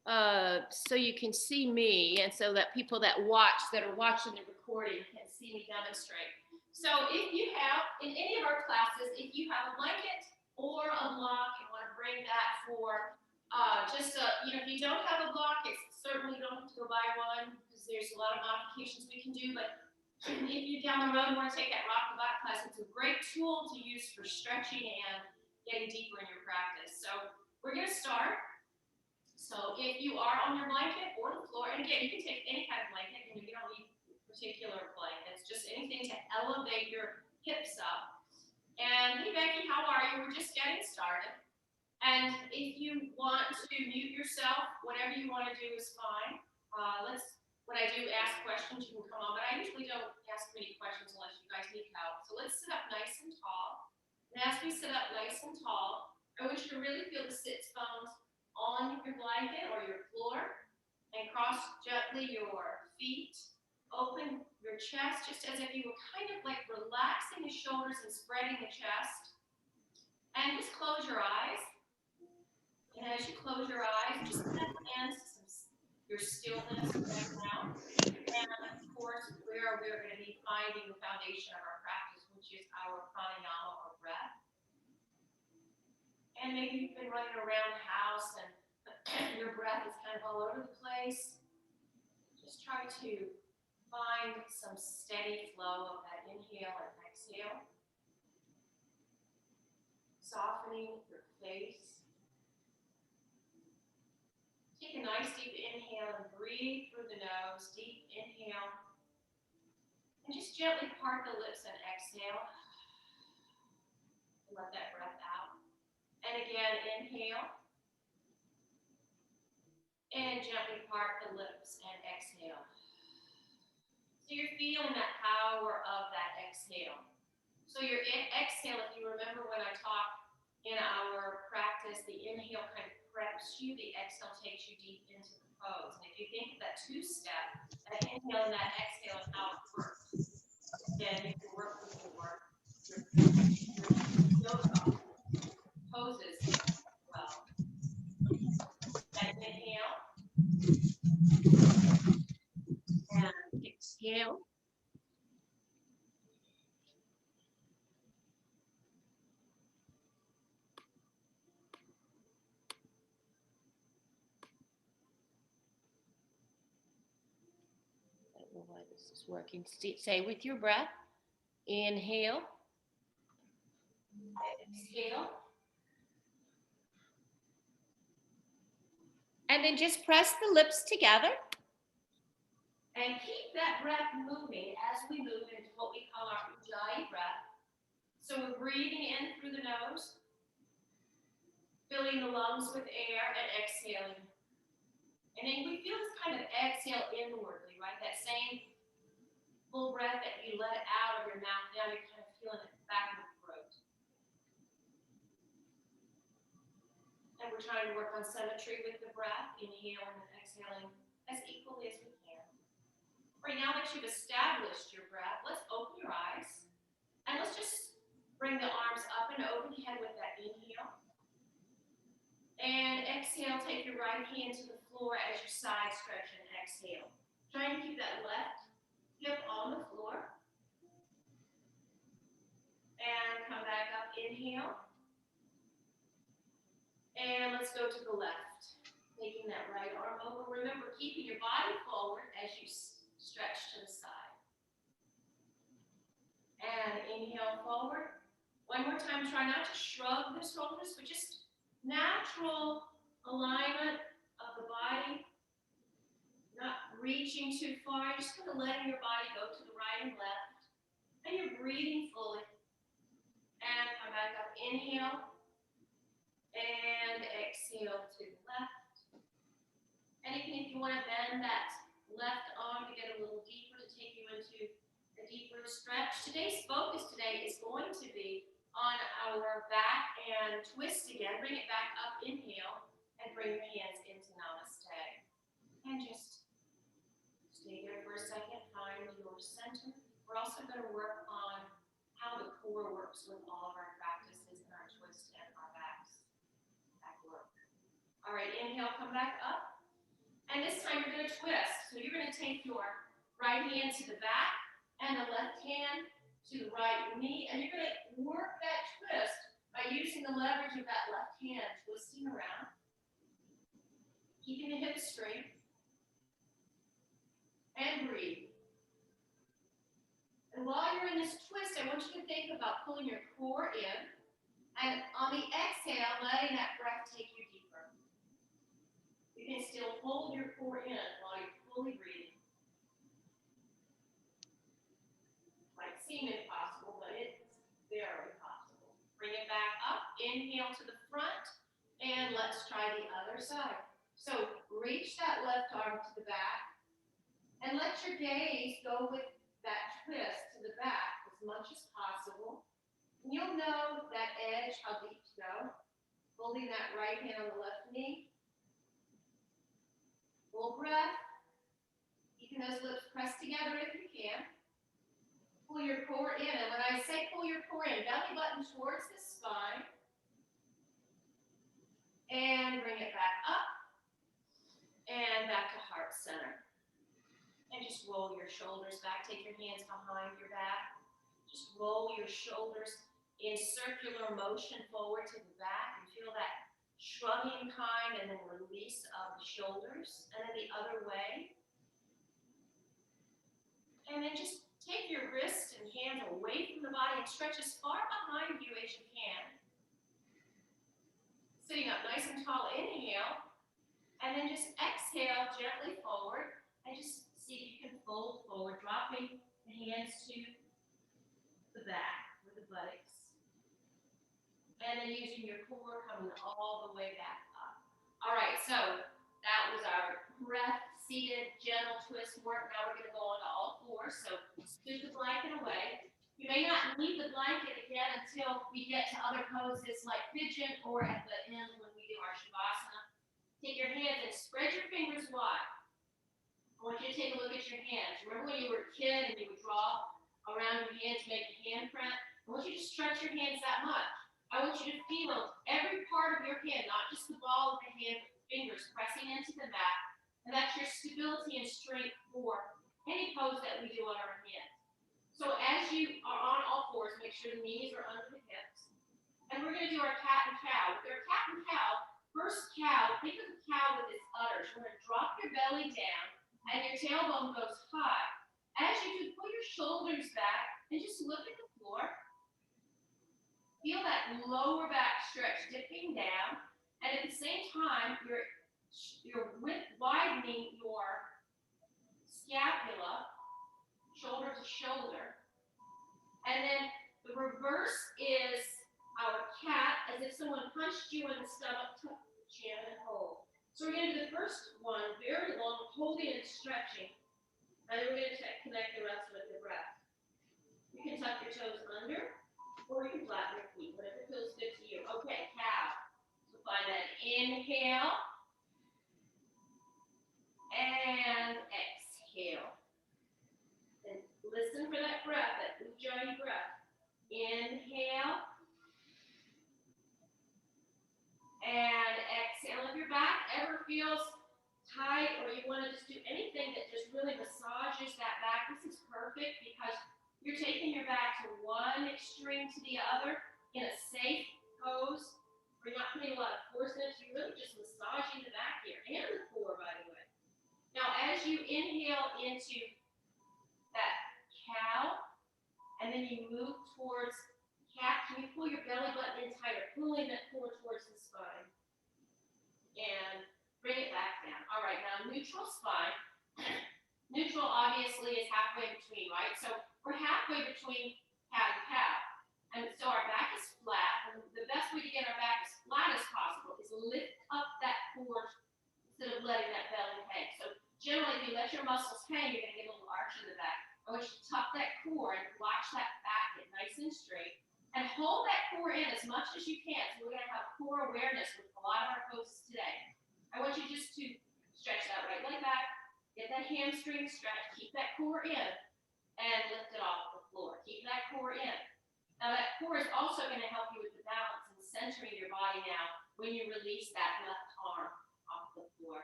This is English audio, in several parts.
so you can see me, and so that people that are watching the recording can see me demonstrate. So if you have, in any of our classes, if you have a blanket or a block, you want to bring that for if you don't have a block, it's certainly don't have to go buy one because there's a lot of modifications we can do. But if you down the road want to take that rock the block class, it's a great tool to use for stretching and getting deeper in your practice. So we're going to start. So if you are on your blanket or the floor, and again, you can take any kind of blanket, and you don't need particular blankets, just anything to elevate your hips up. And hey Becky, how are you? We're just getting started. And if you want to mute yourself, whatever you want to do is fine. When I do ask questions, you can come on, but I usually don't ask many questions unless you guys need help. So let's sit up nice and tall. And as we sit up nice and tall, I want you to really feel the sits bones on your blanket or your floor, and cross gently your feet. Open your chest just as if you were kind of like relaxing the shoulders and spreading the chest. And just close your eyes. And as you close your eyes, just settle into your stillness right now. And of course, we're going to be finding the foundation of our practice, which is our pranayama or breath. And maybe you've been running around the house and your breath is kind of all over the place. Just try to find some steady flow of that inhale and exhale. Softening your face. Take a nice deep inhale and breathe through the nose. Deep inhale. And just gently part the lips and exhale. And let that breath out. And again, inhale. And gently part the lips and exhale. So you're feeling that power of that exhale. So your exhale, if you remember when I talked in our practice, the inhale kind of preps you, the exhale takes you deep into the pose. And if you think of that two-step, that inhale and that exhale is how it works. Then you can work with your yoga poses as well. That inhale and exhale. I don't know why this is working. Say with your breath, inhale, exhale. And then just press the lips together. And keep that breath moving as we move into what we call our Ujjayi breath. So we're breathing in through the nose, filling the lungs with air and exhaling. And then we feel this kind of exhale inwardly, right? That same full breath that you let out of your mouth, now you're kind of feeling it back in the throat. And we're trying to work on symmetry with the breath, inhaling and exhaling as equally as we can. Right now that you've established your breath, let's open your eyes. And let's just bring the arms up and overhead with that inhale. And exhale, take your right hand to the floor as you side stretch and exhale. Trying to keep that left hip on the floor. And come back up, inhale. And let's go to the left. Taking that right arm over. Remember, keeping your body forward as you stretch to the side. And inhale forward. One more time, try not to shrug the shoulders, but just natural alignment of the body. Not reaching too far, just kind of letting your body go to the right and left. And you're breathing fully. And come back up, inhale. And exhale to the left. And even if you want to bend that left arm to get a little deeper, to take you into a deeper stretch. Today's focus is going to be on our back and twist again. Bring it back up, inhale, and bring your hands into namaste. And just stay there for a second, find your center. We're also going to work on how the core works with all of our practices and our twist and our back work. All right, inhale, come back up. And this time you're going to twist. So you're going to take your right hand to the back and the left hand to the right knee. And you're going to work that twist by using the leverage of that left hand, twisting around, keeping the hips straight, and breathe. And while you're in this twist, I want you to think about pulling your core in, and on the exhale, letting that breath take you deeper. You can still hold your core in while you're fully breathing. Might seem impossible, but it's very possible. Bring it back up, inhale to the front, and let's try the other side. So reach that left arm to the back, and let your gaze go with that twist to the back as much as possible. And you'll know that edge, how deep to go. Holding that right hand on the left knee. Full breath. Keeping those lips pressed together if you can. Pull your core in. And when I say pull your core in, belly button towards the spine. And bring it back up. And back to heart center. And just roll your shoulders back. Take your hands behind your back. Just roll your shoulders in circular motion forward to the back. And feel that shrugging kind and then release of the shoulders. And then the other way. And then just take your wrists and hands away from the body and stretch as far behind you as you can. Sitting up nice and tall, inhale. And then just exhale gently forward. And just see if you can fold forward, dropping the hands to the back with the buttocks. And then using your core coming all the way back up. All right, so that was our breath, seated, gentle twist work. Now we're going to go on to all fours. So scoot the blanket away. You may not need the blanket again until we get to other poses like Pigeon or at the end when we do our Shavasana. Take your hands and spread your fingers wide. I want you to take a look at your hands. Remember when you were a kid and you would draw around your hands to make a handprint? I want you to stretch your hands that much. I want you to feel every part of your hand, not just the ball of the hand, but the fingers pressing into the mat. And that's your stability and strength for any pose that we do on our hands. So as you are on all fours, make sure the knees are under the hips. And we're going to do our cat and cow. With our cat and cow, first cow, think of the cow with its udders. We're going to drop your belly down. And your tailbone goes high. As you do, pull your shoulders back and just look at the floor. Feel that lower back stretch dipping down. And at the same time, you're widening your scapula, shoulder to shoulder. And then the reverse is our cat, as if someone punched you in the stomach, tuck the chin and hold. So we're going to do the first one, very long, holding and stretching. And then we're going to connect the rest with the breath. You can tuck your toes under, or you can flatten your feet, whatever feels good to you. Okay, cow. So find that inhale. And exhale. And listen for that breath, that ujjayi breath. Inhale. And exhale. If your back ever feels tight or you want to just do anything that just really massages that back, this is perfect because you're taking your back to one extreme to the other in a safe pose. You're not putting a lot of force in it. You're really just massaging the back here and the core, by the way. Now, as you inhale into that cow, and then you move towards cat, can you pull your belly button in tighter, pulling that core towards the spine? And bring it back down. All right, now neutral spine. Neutral obviously is halfway between, right? So we're halfway between cat and cow. And so our back is flat. And the best way to get our back as flat as possible is lift up that core instead of letting that belly hang. So generally, if you let your muscles hang, you're going to get a little arch in the back. I want you to tuck that core and watch that back get nice and straight. And hold that core in as much as you can. So we're going to have core awareness with a lot of our poses today. I want you just to stretch that right leg back, get that hamstring stretch, keep that core in, and lift it off the floor. Keep that core in. Now that core is also going to help you with the balance and centering your body now when you release that left arm off the floor.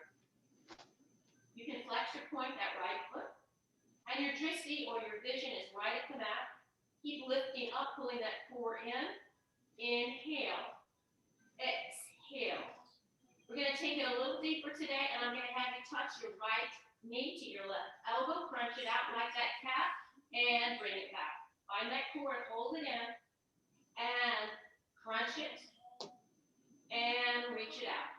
You can flex or point that right foot. And your drishti or your vision is right at the mat. Keep lifting up, pulling that core in. Inhale. Exhale. We're going to take it a little deeper today, and I'm going to have you touch your right knee to your left elbow. Crunch it out like that cat, and bring it back. Find that core and hold it in. And crunch it. And reach it out.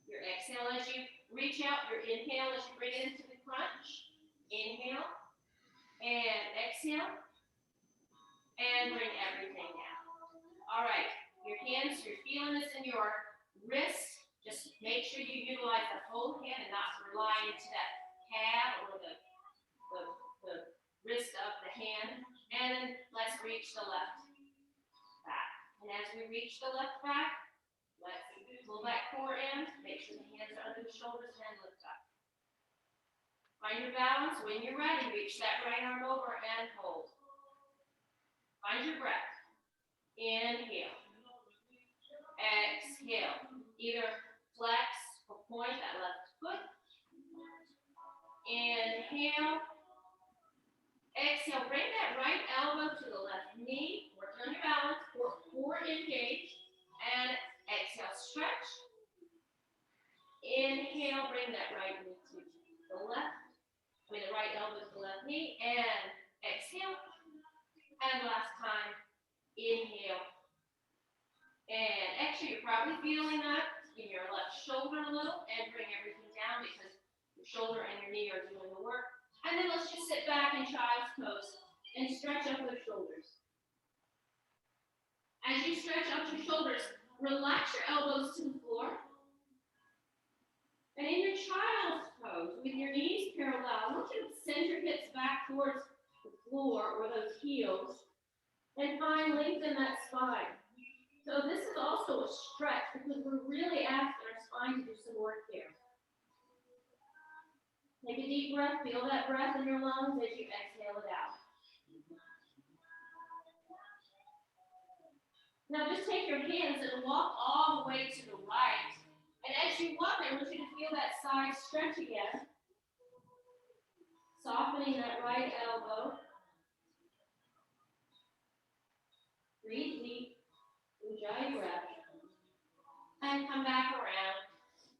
Your exhale as you reach out. Your inhale as you bring it into the crunch. Inhale. And exhale. And bring everything down. All right. Your hands, you're feeling this in your wrist. Just make sure you utilize the whole hand and not rely into that pad or the wrist of the hand. And then let's reach the left back. And as we reach the left back, let's pull that core in. Make sure the hands are under the shoulders and lift up. Find your balance. When you're ready, reach that right arm over and hold. Find your breath. Inhale. Exhale. Either flex or point that left foot. Inhale. Exhale. Bring that right elbow to the left knee. Work on your balance. Core engage. And exhale. Stretch. Inhale. Bring that right knee to the left. The right elbow to the left knee. And exhale. And last time. Inhale. And exhale. You're probably feeling that in your left shoulder a little, and bring everything down because your shoulder and your knee are doing the work. And then let's just sit back in child's pose and stretch up those shoulders. As you stretch out your shoulders, relax your elbows to the floor. And in your child's pose, with your knees parallel, I want you to send your hips back towards the floor or those heels and find length in that spine. So this is also a stretch because we're really asking our spine to do some work here. Take a deep breath. Feel that breath in your lungs as you exhale it out. Now just take your hands and walk all the way to the right. And as you walk, I want you to feel that side stretch again. Softening that right elbow. Breathe deep. Enjoy your breath. And come back around.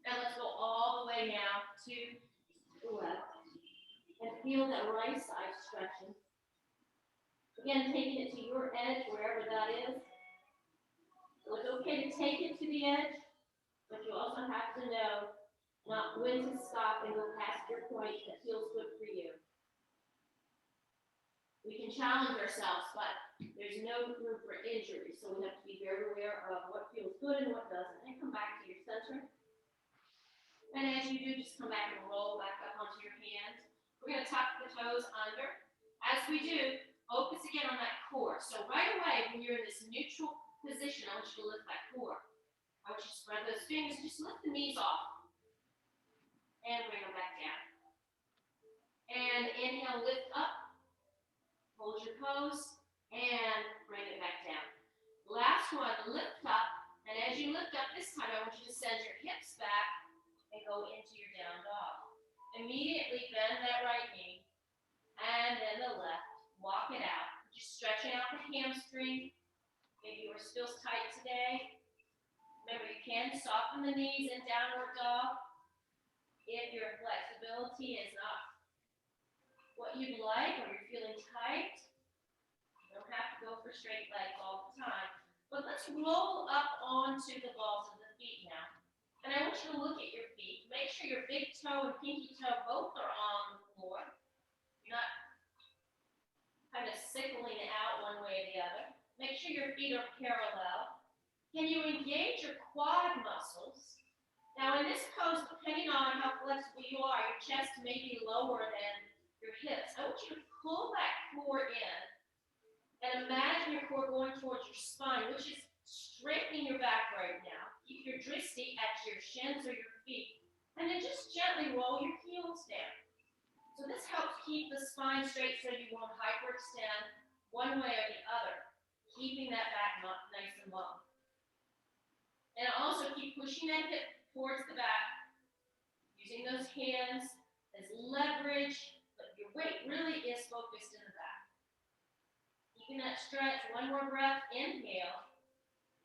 And let's go all the way now to the left. And feel that right side stretching. Again, taking it to your edge, wherever that is. So it's okay to take it to the edge, but you also have to know not when to stop and go past your point that feels good for you. We can challenge ourselves, but there's no room for injury, so we have to be very aware of what feels good and what doesn't. And come back to your center. And as you do, just come back and roll back up onto your hands. We're going to tuck the toes under. As we do, focus again on that core. So right away, when you're in this neutral position, I want you to lift that core. I want you to spread those fingers. Just lift the knees off. And bring them back down. And inhale, lift up. Hold your pose. And bring it back down. Last one, lift up. And as you lift up this time, I want you to send your hips back and go into your down dog. Immediately bend that right knee. And then the left. Walk it out. Just stretching out the hamstring. Maybe you are still tight today. Remember, you can soften the knees in downward dog. If your flexibility is not what you'd like or you're feeling tight, you don't have to go for straight legs all the time. But let's roll up onto the balls of the feet now. And I want you to look at your feet. Make sure your big toe and pinky toe both are on the floor. You're not kind of sickling out one way or the other. Make sure your feet are parallel. Can you engage your quad muscles? Now in this pose, depending on how flexible you are, your chest may be lower than your hips. I want you to pull that core in and imagine your core going towards your spine, which is straightening your back right now. Keep your drishti at your shins or your feet. And then just gently roll your heels down. So this helps keep the spine straight so you won't hyperextend one way or the other, keeping that back nice and long. And also keep pushing that hip towards the back, using those hands as leverage, but your weight really is focused in the back. Keeping that stretch, one more breath, inhale,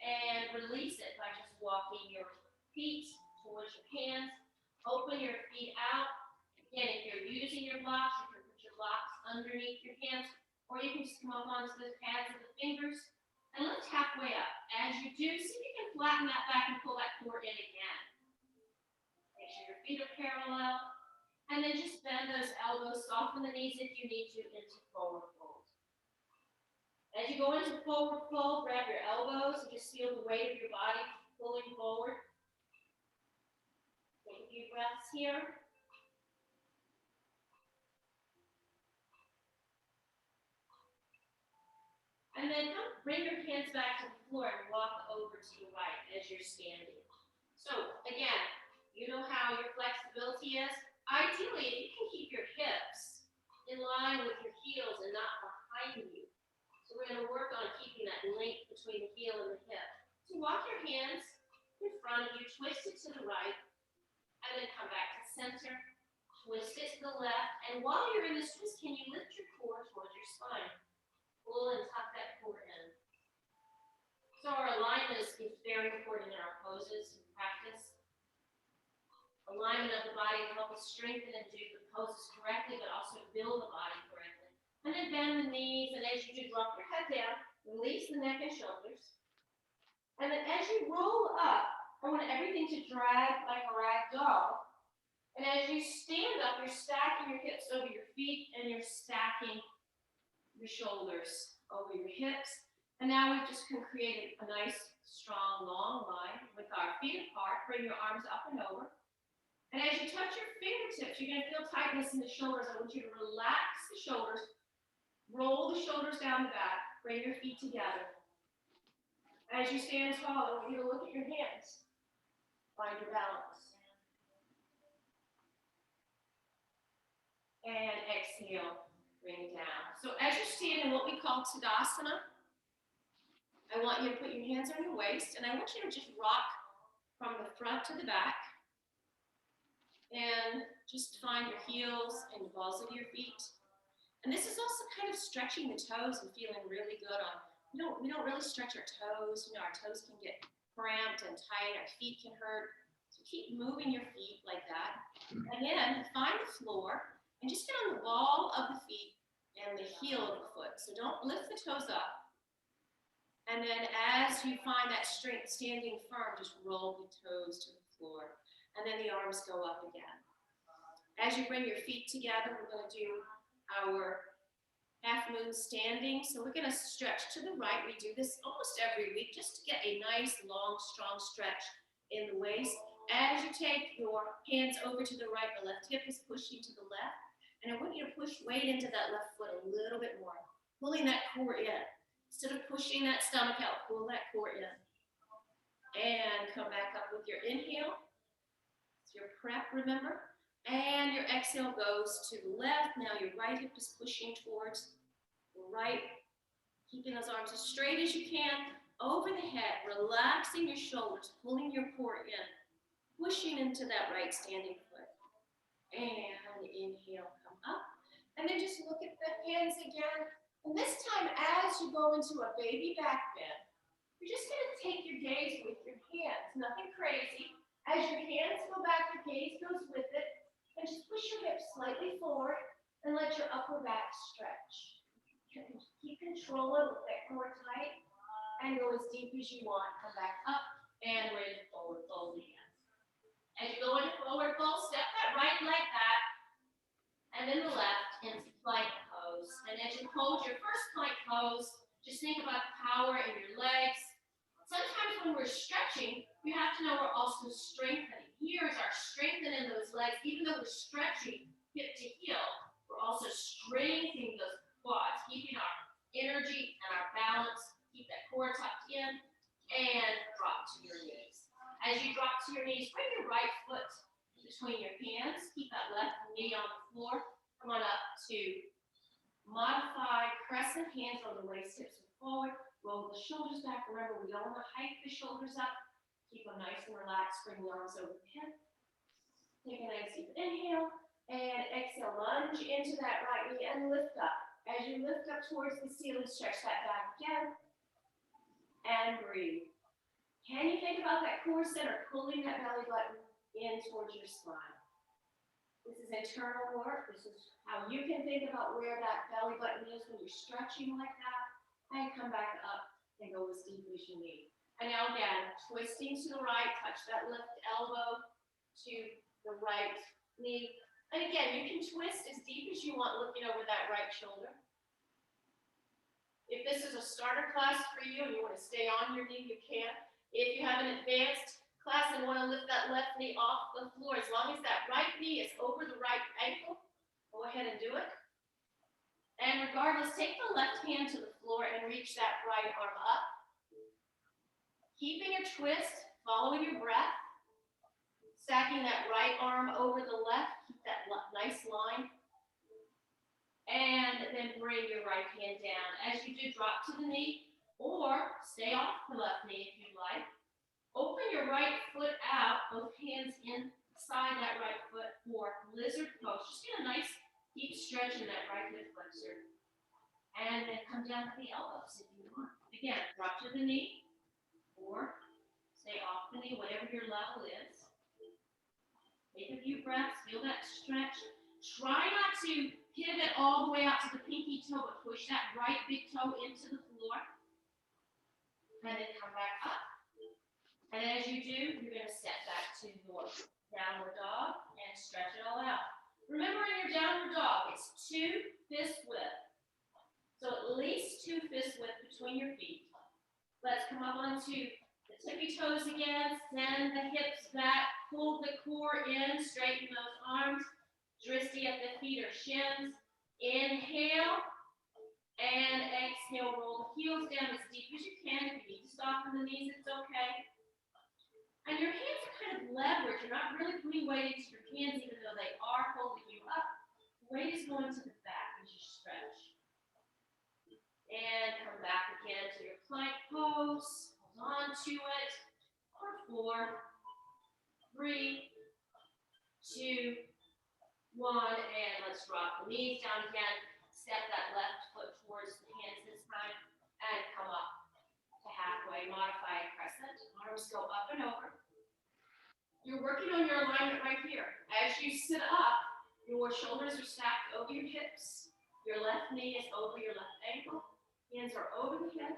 and release it by just walking your feet towards your hands. Open your feet out. Again, if you're using your blocks, you can put your blocks underneath your hands, or you can just come up onto the pads of the fingers and lift halfway up. As you do, see if you can flatten that back and pull that core in again. Make sure your feet are parallel. And then just bend those elbows, soften the knees if you need to, into forward fold. As you go into forward fold, grab your elbows and just feel the weight of your body pulling forward. Take a few breaths here. And then bring your hands back to the floor and walk over to the right as you're standing. So again, you know how your flexibility is. Ideally, if you can keep your hips in line with your heels and not behind you. So we're going to work on keeping that length between the heel and the hip. So walk your hands in front of you, twist it to the right, and then come back to center, twist it to the left, and while you're in this twist, can you lift your core towards your spine? Pull and tuck that core in. So our alignment is very important in our poses and practice. Alignment of the body will help us strengthen and do the poses correctly, but also build the body correctly. And then bend the knees, and as you do, drop your head down, release the neck and shoulders. And then as you roll up, I want everything to drag like a rag doll. And as you stand up, you're stacking your hips over your feet, and you're stacking your shoulders over your hips. And now we've just created a nice, strong, long line with our feet apart. Bring your arms up and over. And as you touch your fingertips, you're going to feel tightness in the shoulders. I want you to relax the shoulders. Roll the shoulders down the back. Bring your feet together. As you stand tall, I want you to look at your hands. Find your balance. And exhale. Bring it down. So as you stand in what we call Sadasana, I want you to put your hands on your waist, and I want you to just rock from the front to the back. And just find your heels and the balls of your feet. And this is also kind of stretching the toes and feeling really good on, we don't really stretch our toes. You know, our toes can get cramped and tight, our feet can hurt. So keep moving your feet like that. Again, find the floor and just get on the ball of the feet and the heel of the foot. So don't lift the toes up. And then as you find that strength standing firm, just roll the toes to the floor. And then the arms go up again. As you bring your feet together, we're going to do our half moon standing. So we're going to stretch to the right. We do this almost every week just to get a nice, long, strong stretch in the waist. As you take your hands over to the right, the left hip is pushing to the left. And I want you to push weight into that left foot a little bit more, pulling that core in. Instead of pushing that stomach out, pull that core in. And come back up with your inhale. It's your prep, remember? And your exhale goes to the left. Now your right hip is pushing towards the right. Keeping those arms as straight as you can. Over the head, relaxing your shoulders, pulling your core in. Pushing into that right standing foot. And inhale, come up. And then just look at the hands again. And this time, as you go into a baby back bend, you're just going to take your gaze with your hands. Nothing crazy. As your hands go back, your gaze goes with it. And just push your hips slightly forward and let your upper back stretch. Keep control of that core tight and go as deep as you want. Come back up and we're in forward fold again. As you go into forward fold, step that right leg back and then the left into plank pose. And as you hold your first plank pose, just think about the power in your legs. Sometimes when we're stretching, we have to know we're also strengthening. Here's our strengthening those legs. Even though we're stretching hip to heel, we're also strengthening those quads, keeping our energy and our balance. Keep that core tucked in and drop to your knees. As you drop to your knees, bring your right foot between your hands. Keep that left knee on the floor. Come on up to modified crescent, hands on the waist, hips forward. Roll the shoulders back. Remember, we don't want to hike the shoulders up. Keep them nice and relaxed. Bring the arms over the head. Take a nice deep inhale and exhale. Lunge into that right knee and lift up. As you lift up towards the ceiling, stretch that back again and breathe. Can you think about that core center, pulling that belly button in towards your spine? This is internal work. This is how you can think about where that belly button is when you're stretching like that. And come back up and go as deep as you need. And now again, twisting to the right, touch that left elbow to the right knee. And again, you can twist as deep as you want, looking over that right shoulder. If this is a starter class for you and you want to stay on your knee, you can. If you have an advanced class and want to lift that left knee off the floor, as long as that right knee is over the right ankle, go ahead and do it. And regardless, take the left hand to the floor and reach that right arm up. Keeping your twist, following your breath. Stacking that right arm over the left, keep that nice line. And then bring your right hand down. As you do, drop to the knee or stay off the left knee if you'd like. Open your right foot out, both hands inside that right foot for lizard pose. Just get a nice deep stretch in that right hip flexor. And then come down to the elbows if you want. Again, drop to the knee or stay off the knee, whatever your level is. Take a few breaths, feel that stretch. Try not to pivot all the way out to the pinky toe, but push that right big toe into the floor. And then come back up. And as you do, you're going to step back to your downward dog and stretch it all out. Remember, in your downward dog, it's 2 fist width. So at least 2 fist width between your feet. Let's come up onto the tippy toes again. Send the hips back. Pull the core in. Straighten those arms. Drishti at the feet or shins. Inhale. And exhale. Roll the heels down as deep as you can. If you need to soften the knees, it's okay. And your hands are kind of leveraged. You're not really putting weight into your hands, even though they are holding you up. Weight is going to the back as you stretch. And come back again to your plank pose. Hold on to it. For 4, 3, 2, 1. And let's drop the knees down again. Step that left foot towards the hands this time. And come up to halfway. Modify a crescent. Arms go up and over. You're working on your alignment right here. As you sit up, your shoulders are stacked over your hips. Your left knee is over your left ankle. Hands are over the hip.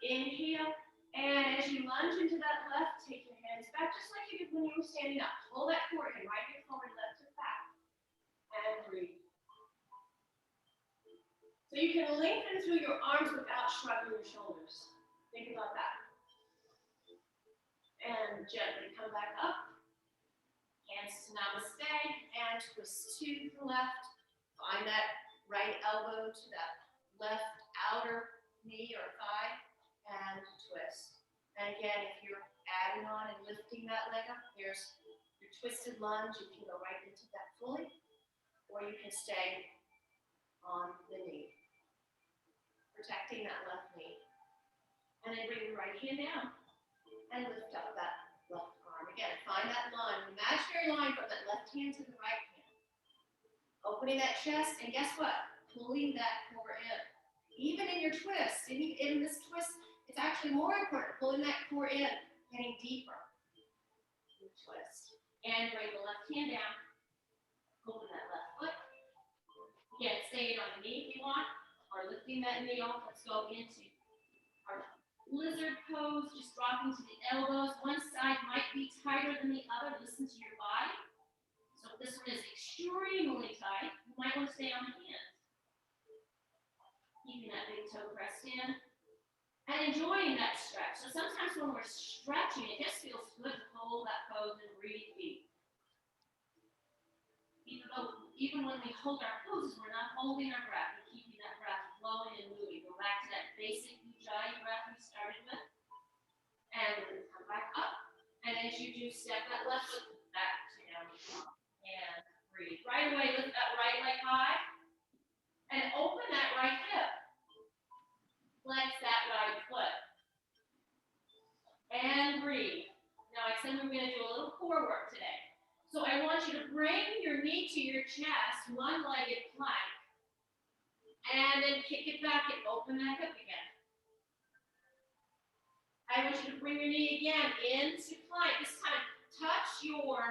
Inhale. And as you lunge into that left, take your hands back just like you did when you were standing up. Pull that core in, right hip forward, left hip back. And breathe. So you can lengthen through your arms without shrugging your shoulders. Think about that. And gently come back up. Hands to namaste. And twist to the left. Find that right elbow to that left outer knee or thigh. And twist. And again, if you're adding on and lifting that leg up, there's your twisted lunge. You can go right into that fully. Or you can stay on the knee. Protecting that left knee. And then bring your right hand down and lift up that left arm. Again, find that line, imaginary line from that left hand to the right hand. Opening that chest, and guess what? Pulling that core in. Even in your twist, in this twist, it's actually more important, pulling that core in, getting deeper. Twist. And bring the left hand down. Open that left foot. Again, staying on the knee if you want, or lifting that knee off. Let's go into our lizard pose, just dropping to the elbows. One side might be tighter than the other. Listen to your body. So if this one is extremely tight, you might want to stay on the hands. Keeping that big toe pressed in. And enjoying that stretch. So sometimes when we're stretching, it just feels good to hold that pose and breathe deep. Even when we hold our poses, we're not holding our breath. We're keeping that breath flowing and moving. Go back to that basic ujjayi breath we started with. And then come back up. And as you do, step that left foot back down. And breathe. Right away, lift that right leg high. And open that right hip. Flex that right foot. And breathe. Now, I said we were going to do a little core work today. So I want you to bring your knee to your chest, one-legged plank, and then kick it back and open that hip again. I want you to bring your knee again into plank. This time, touch your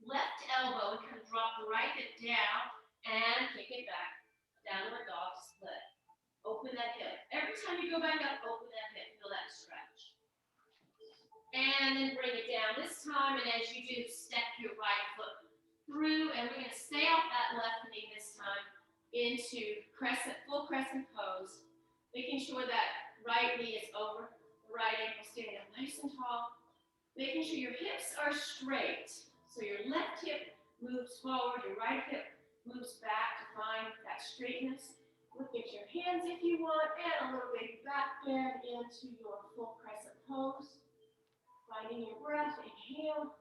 left elbow and kind of drop the right hip down and kick it back. Downward dog split. Open that hip. Every time you go back up, open that hip. Feel that stretch. And then bring it down this time, and as you do, step your right foot through, and we're going to stay off that left knee this time into crescent, full crescent pose, making sure that right knee is over the right ankle, standing up nice and tall, making sure your hips are straight. So your left hip moves forward, your right hip moves back to find that straightness. Look at your hands if you want, and a little bit back bend into your full crescent pose. Finding your breath, inhale,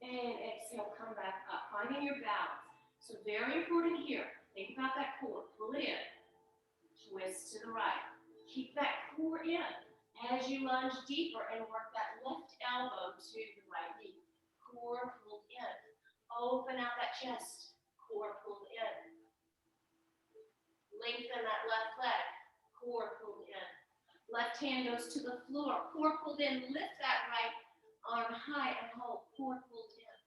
and exhale, come back up. Finding your balance. So very important here. Think about that core. Pull it in. Twist to the right. Keep that core in as you lunge deeper and work that left elbow to the right knee. Core pulled in. Open out that chest. Core pulled in. Lengthen that left leg. Core pulled in. Left hand goes to the floor. Core pulled in. Lift that right arm high and hold. Core pulled in.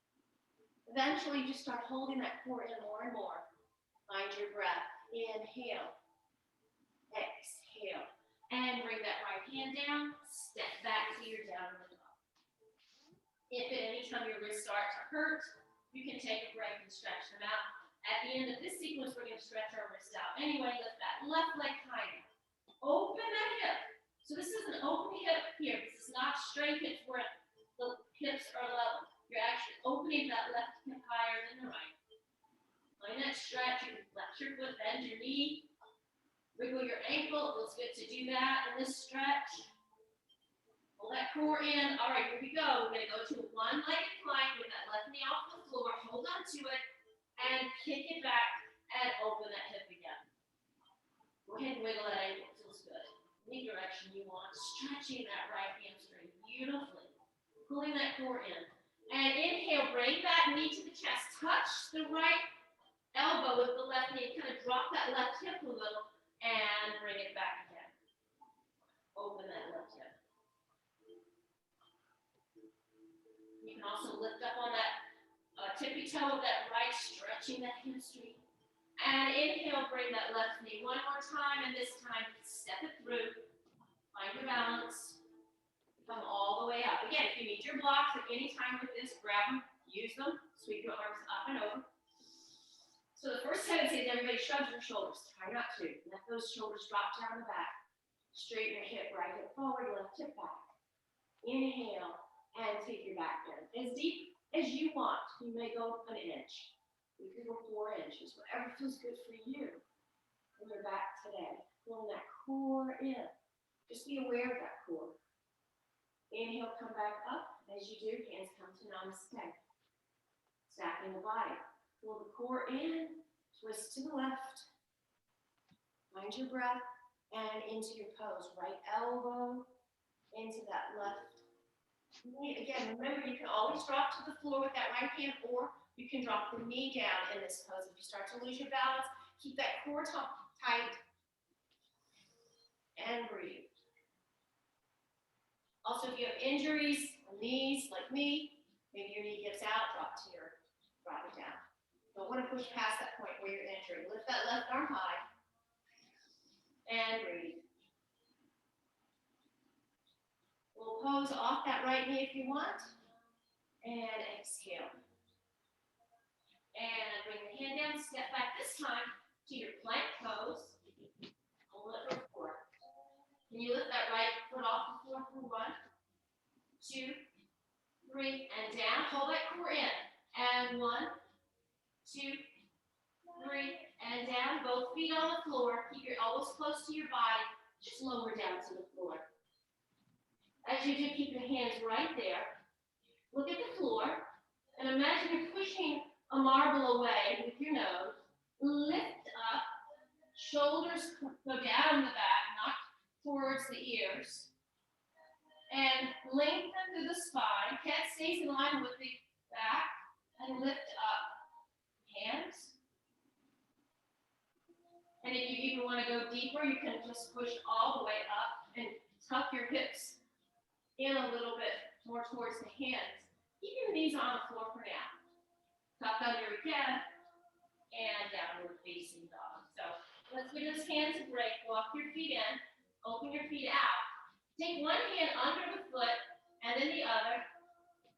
Eventually, just start holding that core in more and more. Find your breath. Inhale. Exhale. And bring that right hand down. Step back to your downward dog. If at any time your wrists start to hurt, you can take a break and stretch them out. At the end of this sequence, we're going to stretch our wrists out. Anyway, lift that left leg high. Open that hip. So this is an open hip here. This is not straight hips where the hips are level. You're actually opening that left hip higher than the right. Find that stretch. You can flex your foot, bend your knee, wiggle your ankle. It feels good to do that in this stretch. Pull that core in. All right, here we go. We're going to go to a one-legged plank with that left knee off the floor. Hold on to it and kick it back and open that hip again. Go ahead and wiggle that ankle. It feels good. Any direction you want. Stretching that right hamstring beautifully. Pulling that core in. And inhale, bring that knee to the chest. Touch the right elbow with the left knee. Kind of drop that left hip a little and bring it back again. Open that left hip. You can also lift up on that tippy toe of that right, stretching that hamstring. And inhale, bring that left knee one more time, and this time step it through. Find your balance. Come all the way up. Again, if you need your blocks at any time with this, grab them, use them, sweep your arms up and over. So the first tendency is everybody shrugs their shoulders. Try not to. Let those shoulders drop down the back. Straighten your hip, right hip forward, left hip back. Inhale, and take your back bend. As deep as you want. You may go an inch. You can go 4 inches, whatever feels good for you. And we're back today. Pulling that core in. Just be aware of that core. Inhale, come back up. As you do, hands come to namaste. Stacking the body. Pull the core in. Twist to the left. Find your breath. And into your pose. Right elbow into that left knee. Again, remember, you can always drop to the floor with that right hand, or you can drop the knee down in this pose. If you start to lose your balance, keep that core tight and breathe. Also, if you have injuries on knees like me, maybe your knee gives out, drop it down. Don't want to push past that point where you're injured. Lift that left arm high and breathe. We'll pose off that right knee if you want. And exhale. And bring the hand down, step back this time to your plank pose. Hold it for 4. Can you lift that right foot off the floor for 1, 2, 3, and down. Hold that core in. And 1, 2, 3, and down. Both feet on the floor. Keep your elbows close to your body. Just lower down to the floor. As you do, keep your hands right there. Look at the floor. And imagine you're pushing a marble away with your nose. Lift up. Shoulders go down the back, not towards the ears. And lengthen through the spine. Head stays in line with the back and lift up. Hands. And if you even want to go deeper, you can just push all the way up and tuck your hips in a little bit more towards the hands. Keep your knees on the floor for now. Tuck under again and downward facing dog. So let's give those hands a break. Walk your feet in. Open your feet out. Take one hand under the foot and then the other.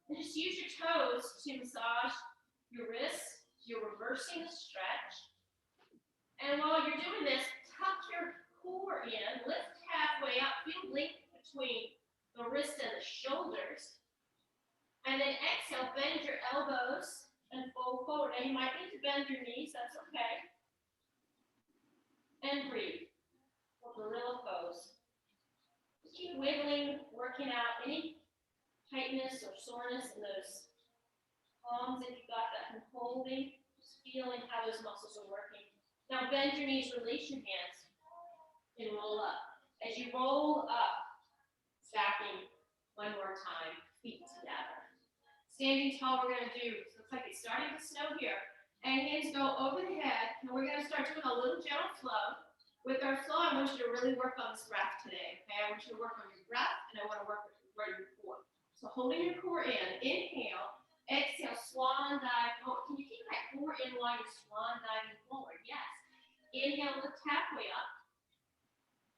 And just use your toes to massage your wrists. You're reversing the stretch. And while you're doing this, tuck your core in. Lift halfway up. Feel length between the wrist and the shoulders. And then exhale, bend your elbows and fold forward. Now you might need to bend your knees. That's okay. And breathe. For gorilla pose. Just keep wiggling, working out any tightness or soreness in those palms if you've got that from holding. Just feeling how those muscles are working. Now bend your knees, release your hands, and roll up. As you roll up, stacking one more time, feet together. Standing tall, we're going to do, looks like it's starting to snow here. And hands go over the head, and we're going to start doing a little gentle flow. With our flow, I want you to really work on this breath today, okay? I want you to work on your breath, and I want to work with your core. So holding your core in, inhale, exhale, swan dive forward. Can you keep that core in while you're swan diving forward? Yes. Inhale, lift halfway up.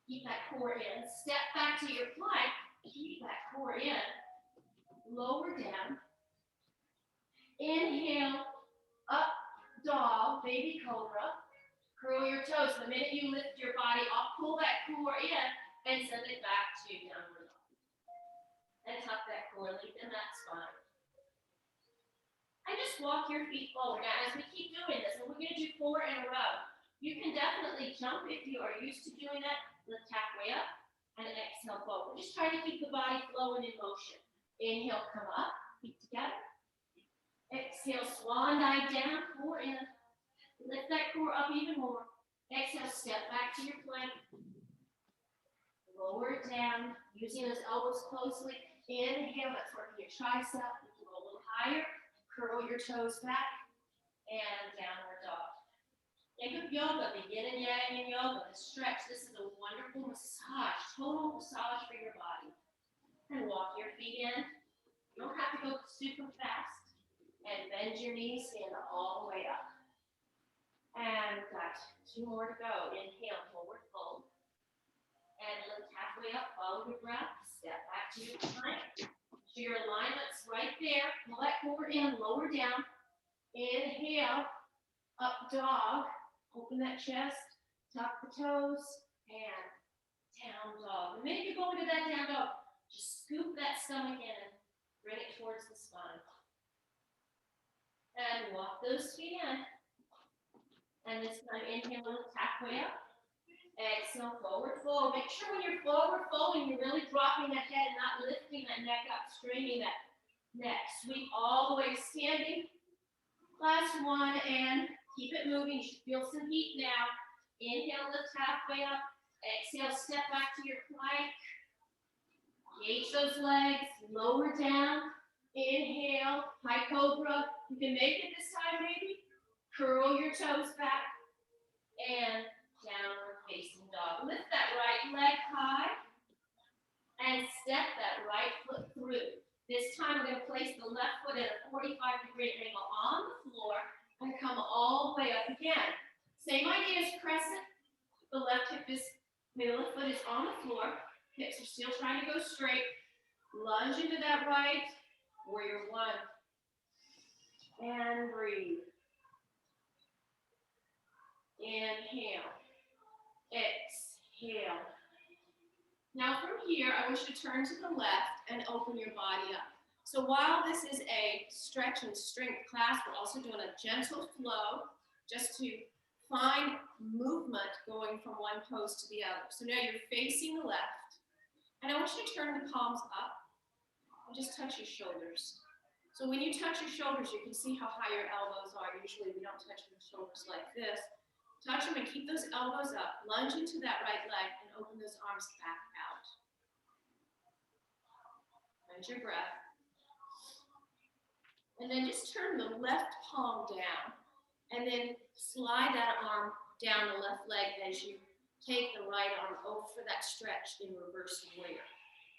Keep that core in. Step back to your plank. Keep that core in. Lower down. Inhale, up, dog, baby cobra. Curl your toes. The minute you lift your body up, pull that core in and send it back to downward dog. And tuck that core, lengthen that spine. And just walk your feet forward. Now, as we keep doing this, and we're going to do 4 in a row, you can definitely jump if you are used to doing that. Lift halfway up and exhale forward. Just try to keep the body flowing in motion. Inhale, come up, feet together. Exhale, swan dive down, core in. Lift that core up even more. Exhale, step back to your plank. Lower it down, using those elbows closely. Inhale, that's working your tricep. You can go a little higher. Curl your toes back. And downward dog. Think of yoga, begin and yang in yoga. The stretch, this is a wonderful massage, total massage for your body. And walk your feet in. You don't have to go super fast. And bend your knees, stand all the way up. And we've got 2 more to go. Inhale, forward fold. And lift halfway up, follow your breath. Step back to your plank. So your alignment's right there. Pull that core in, lower down. Inhale, up dog. Open that chest, tuck the toes, and down dog. The minute you go into that down dog, just scoop that stomach in and bring it towards the spine. And walk those feet in. And this time, inhale, lift halfway up. Exhale, forward fold. Make sure when you're forward folding, you're really dropping that head and not lifting that neck up, straining that neck. Sweep all the way to standing. Last one, and keep it moving. You should feel some heat now. Inhale, lift halfway up. Exhale, step back to your plank. Engage those legs. Lower down. Inhale, high cobra. You can make it this time, maybe. Curl your toes back. And downward facing dog. Lift that right leg high. And step that right foot through. This time, we're going to place the left foot at a 45-degree angle on the floor. And come all the way up again. Same idea as crescent. The left foot is on the floor. Hips are still trying to go straight. Lunge into that right. Warrior 1. And breathe. Inhale. Exhale. Now from here, I want you to turn to the left and open your body up. So while this is a stretch and strength class, we're also doing a gentle flow just to find movement going from one pose to the other. So now you're facing the left, and I want you to turn the palms up and just touch your shoulders. So when you touch your shoulders, you can see how high your elbows are. Usually we don't touch your shoulders like this. Touch them and keep those elbows up. Lunge into that right leg and open those arms back out. Find your breath. And then just turn the left palm down and then slide that arm down the left leg as you take the right arm over for that stretch in reverse warrior.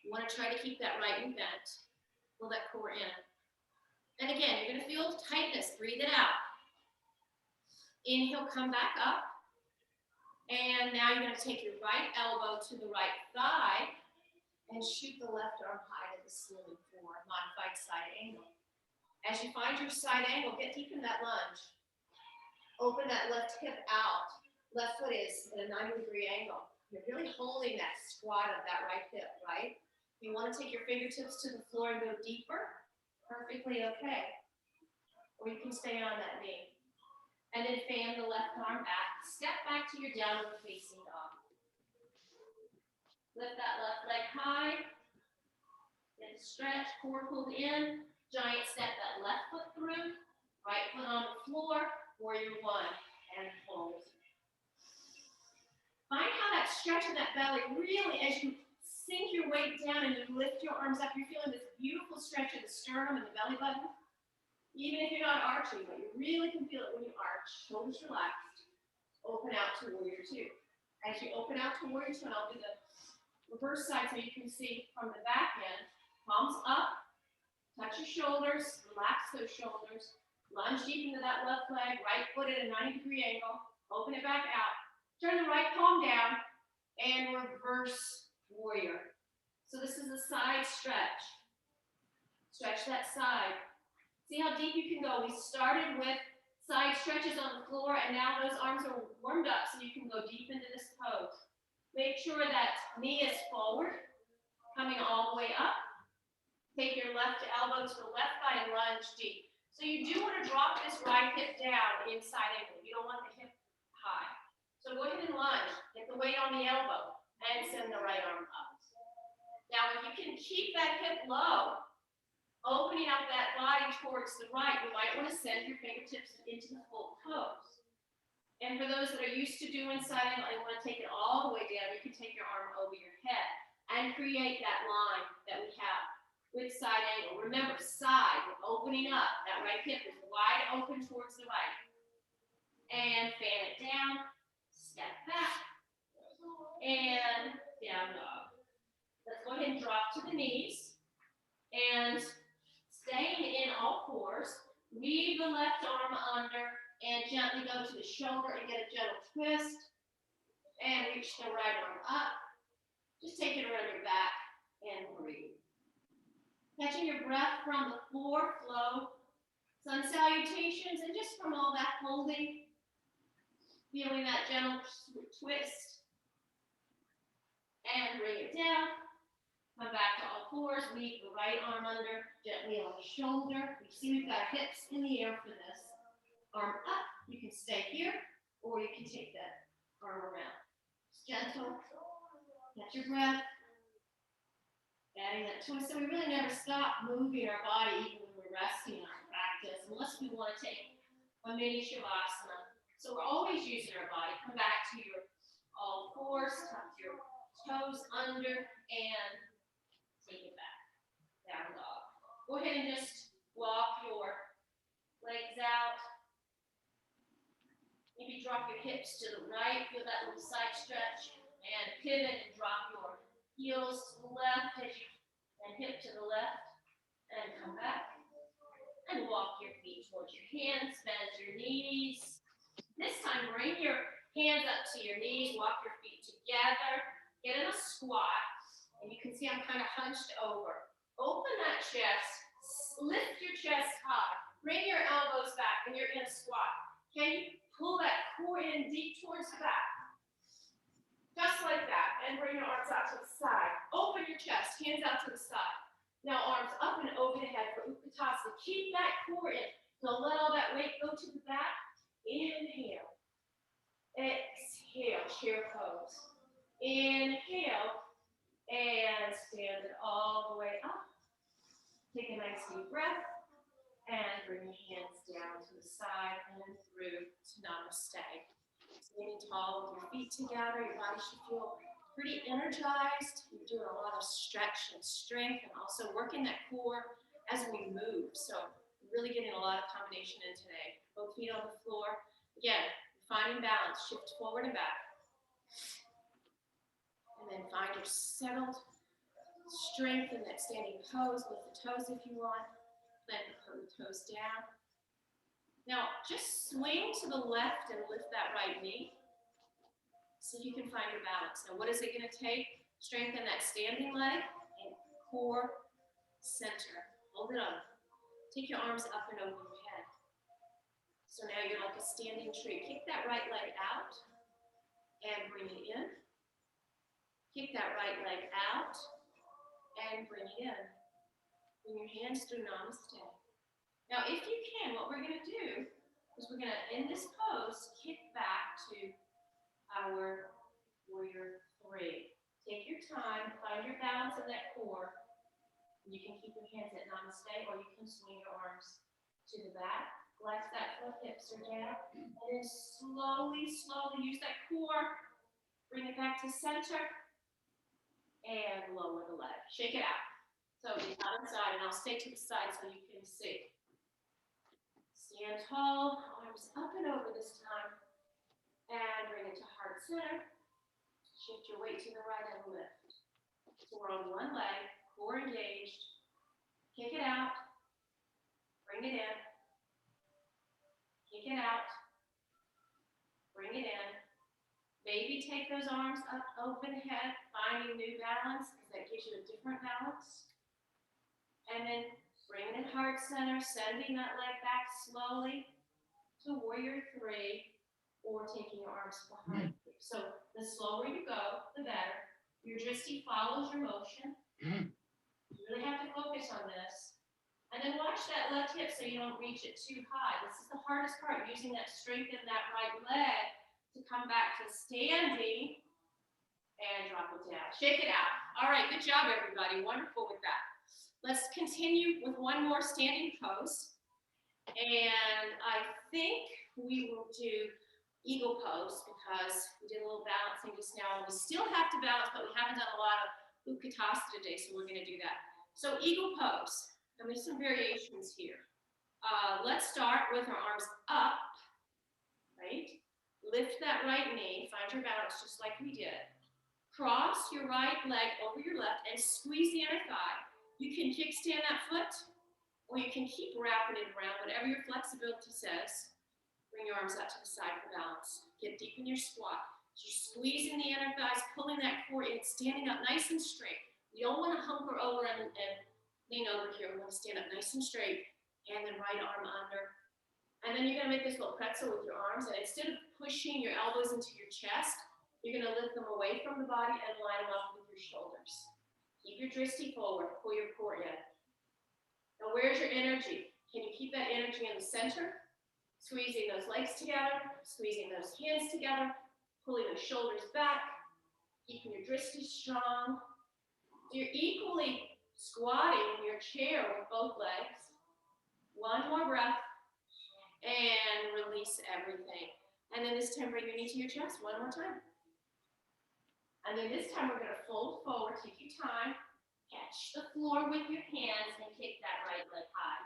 You want to try to keep that right knee bent. Pull that core in. And again, you're going to feel tightness. Breathe it out. Inhale, come back up. And now you're going to take your right elbow to the right thigh and shoot the left arm high to the ceiling for a modified side angle. As you find your side angle, get deep in that lunge. Open that left hip out. Left foot is at a 90-degree angle. You're really holding that squat of that right hip, right? You want to take your fingertips to the floor and go deeper. Perfectly okay. Or you can stay on that knee. And then fan the left arm back. Step back to your downward facing dog. Lift that left leg high. Get the stretch, core pulled in. Giant step that left foot through. Right foot on the floor. Warrior one. And hold. Find how that stretch in that belly really, as you sink your weight down and you lift your arms up, you're feeling this beautiful stretch of the sternum and the belly button. Even if you're not arching, but you really can feel it when you arch. Shoulders relaxed. Open out to warrior two. As you open out to warrior two, and I'll do the reverse side so you can see from the back end. Palms up. Touch your shoulders. Relax those shoulders. Lunge deep into that left leg. Right foot at a 90-degree angle. Open it back out. Turn the right palm down. And reverse warrior. So this is a side stretch. Stretch that side. See how deep you can go. We started with side stretches on the floor, and now those arms are warmed up so you can go deep into this pose. Make sure that knee is forward, coming all the way up. Take your left elbow to the left thigh and lunge deep. So you do want to drop this right hip down inside angle. You don't want the hip high. So go ahead and lunge. Get the weight on the elbow and send the right arm up. Now, if you can keep that hip low, opening up that body towards the right, you might want to send your fingertips into the full pose. And for those that are used to doing side angle and want to take it all the way down, you can take your arm over your head and create that line that we have with side angle. Remember, side, we're opening up. That right hip is wide open towards the right. And fan it down, step back, and down dog. Let's go ahead and drop to the knees. And staying in all fours, weave the left arm under and gently go to the shoulder and get a gentle twist. And reach the right arm up. Just take it around your back and breathe. Catching your breath from the floor, flow. Sun salutations, and just from all that holding, feeling that gentle twist. And bring it down. Come back to all fours, weave the right arm under, gently on the shoulder. You see we've got our hips in the air for this. Arm up, you can stay here, or you can take that arm around. Just gentle, catch your breath. Adding that twist, so we really never stop moving our body even when we're resting in our practice, unless we want to take a mini Shavasana. So we're always using our body. Come back to your all fours, tuck your toes under, and take it back, down dog. Go ahead and just walk your legs out. Maybe drop your hips to the right, feel that little side stretch, and pivot and drop your heels to the left as you, and hip to the left, and come back. And walk your feet towards your hands, bend your knees. This time, bring your hands up to your knees, walk your feet together, get in a squat. And you can see I'm kind of hunched over. Open that chest, lift your chest high, bring your elbows back, and you're in a squat. Can you pull that core in deep towards the back? Just like that, and bring your arms out to the side. Open your chest, hands out to the side. Now arms up and over the head for Utkatasana. Keep that core in. Don't let all that weight go to the back. Inhale. Exhale, chair pose. Inhale. And stand it all the way up. Take a nice deep breath. And bring your hands down to the side and through to Namaste. Standing tall with your feet together, your body should feel pretty energized. You're doing a lot of stretch and strength and also working that core as we move. So Really getting a lot of combination in today. Both feet on the floor. Again, finding balance. Shift forward and back. And then find your settled strength in that standing pose. Lift the toes if you want. Then put the toes down. Now, just swing to the left and lift that right knee. See if you can find your balance. Now, what is it going to take? Strengthen that standing leg and core center. Hold it up. Take your arms up and over your head. So now you're like a standing tree. Kick that right leg out and bring it in. Kick that right leg out and bring it in. Bring your hands through namaste. Now, if you can, what we're going to do is we're going to, in this pose, kick back to our warrior three. Take your time, find your balance in that core. You can keep your hands at namaste, or you can swing your arms to the back. Flex that foot, hips are down. And then slowly, slowly use that core. Bring it back to center. And lower the leg. Shake it out. So the other side, and I'll stay to the side so you can see. Stand tall, arms up and over this time. And bring it to heart center. Shift your weight to the right and lift. So we're on one leg, core engaged. Kick it out. Bring it in. Kick it out. Bring it in. Maybe take those arms up, open head, finding new balance, because that gives you a different balance. And then bring it in heart center, sending that leg back slowly to warrior three, or taking your arms behind you. So the slower you go, the better. Your drishti follows your motion. You really have to focus on this. And then watch that left hip so you don't reach it too high. This is the hardest part, using that strength in that right leg to come back to standing and drop it down. Shake it out. All right, good job, everybody. Wonderful with that. Let's continue with one more standing pose. And I think we will do eagle pose because we did a little balancing just now. We still have to balance, but we haven't done a lot of utkatasana today, so we're going to do that. So eagle pose, and there's some variations here. Let's start with our arms up, right? Lift that right knee, find your balance just like we did. Cross your right leg over your left and squeeze the inner thigh. You can kickstand that foot, or you can keep wrapping it around, whatever your flexibility says. Bring your arms out to the side for balance. Get deep in your squat. So you're squeezing the inner thighs, pulling that core in, standing up nice and straight. You don't want to hunker over and lean over here. We want to stand up nice and straight, and then right arm under. And then you're going to make this little pretzel with your arms, and instead of pushing your elbows into your chest, you're going to lift them away from the body and line them up with your shoulders. Keep your drishti forward, pull your core in. Now where's your energy? Can you keep that energy in the center? Squeezing those legs together, squeezing those hands together, pulling the shoulders back, keeping your drishti strong. You're equally squatting in your chair with both legs. One more breath. And release everything. And then this time, bring your knee to your chest one more time. And then this time, we're going to fold forward, take your time, catch the floor with your hands, and kick that right leg high.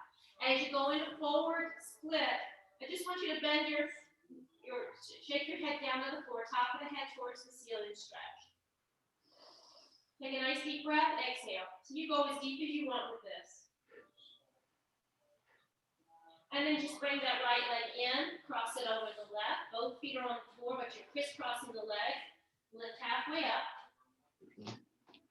As you go into forward split, I just want you to bend shake your head down to the floor, top of the head towards the ceiling, stretch. Take a nice deep breath, exhale. So you go as deep as you want with this. And then just bring that right leg in, cross it over the left. Both feet are on the floor, but you're crisscrossing the leg. Lift halfway up.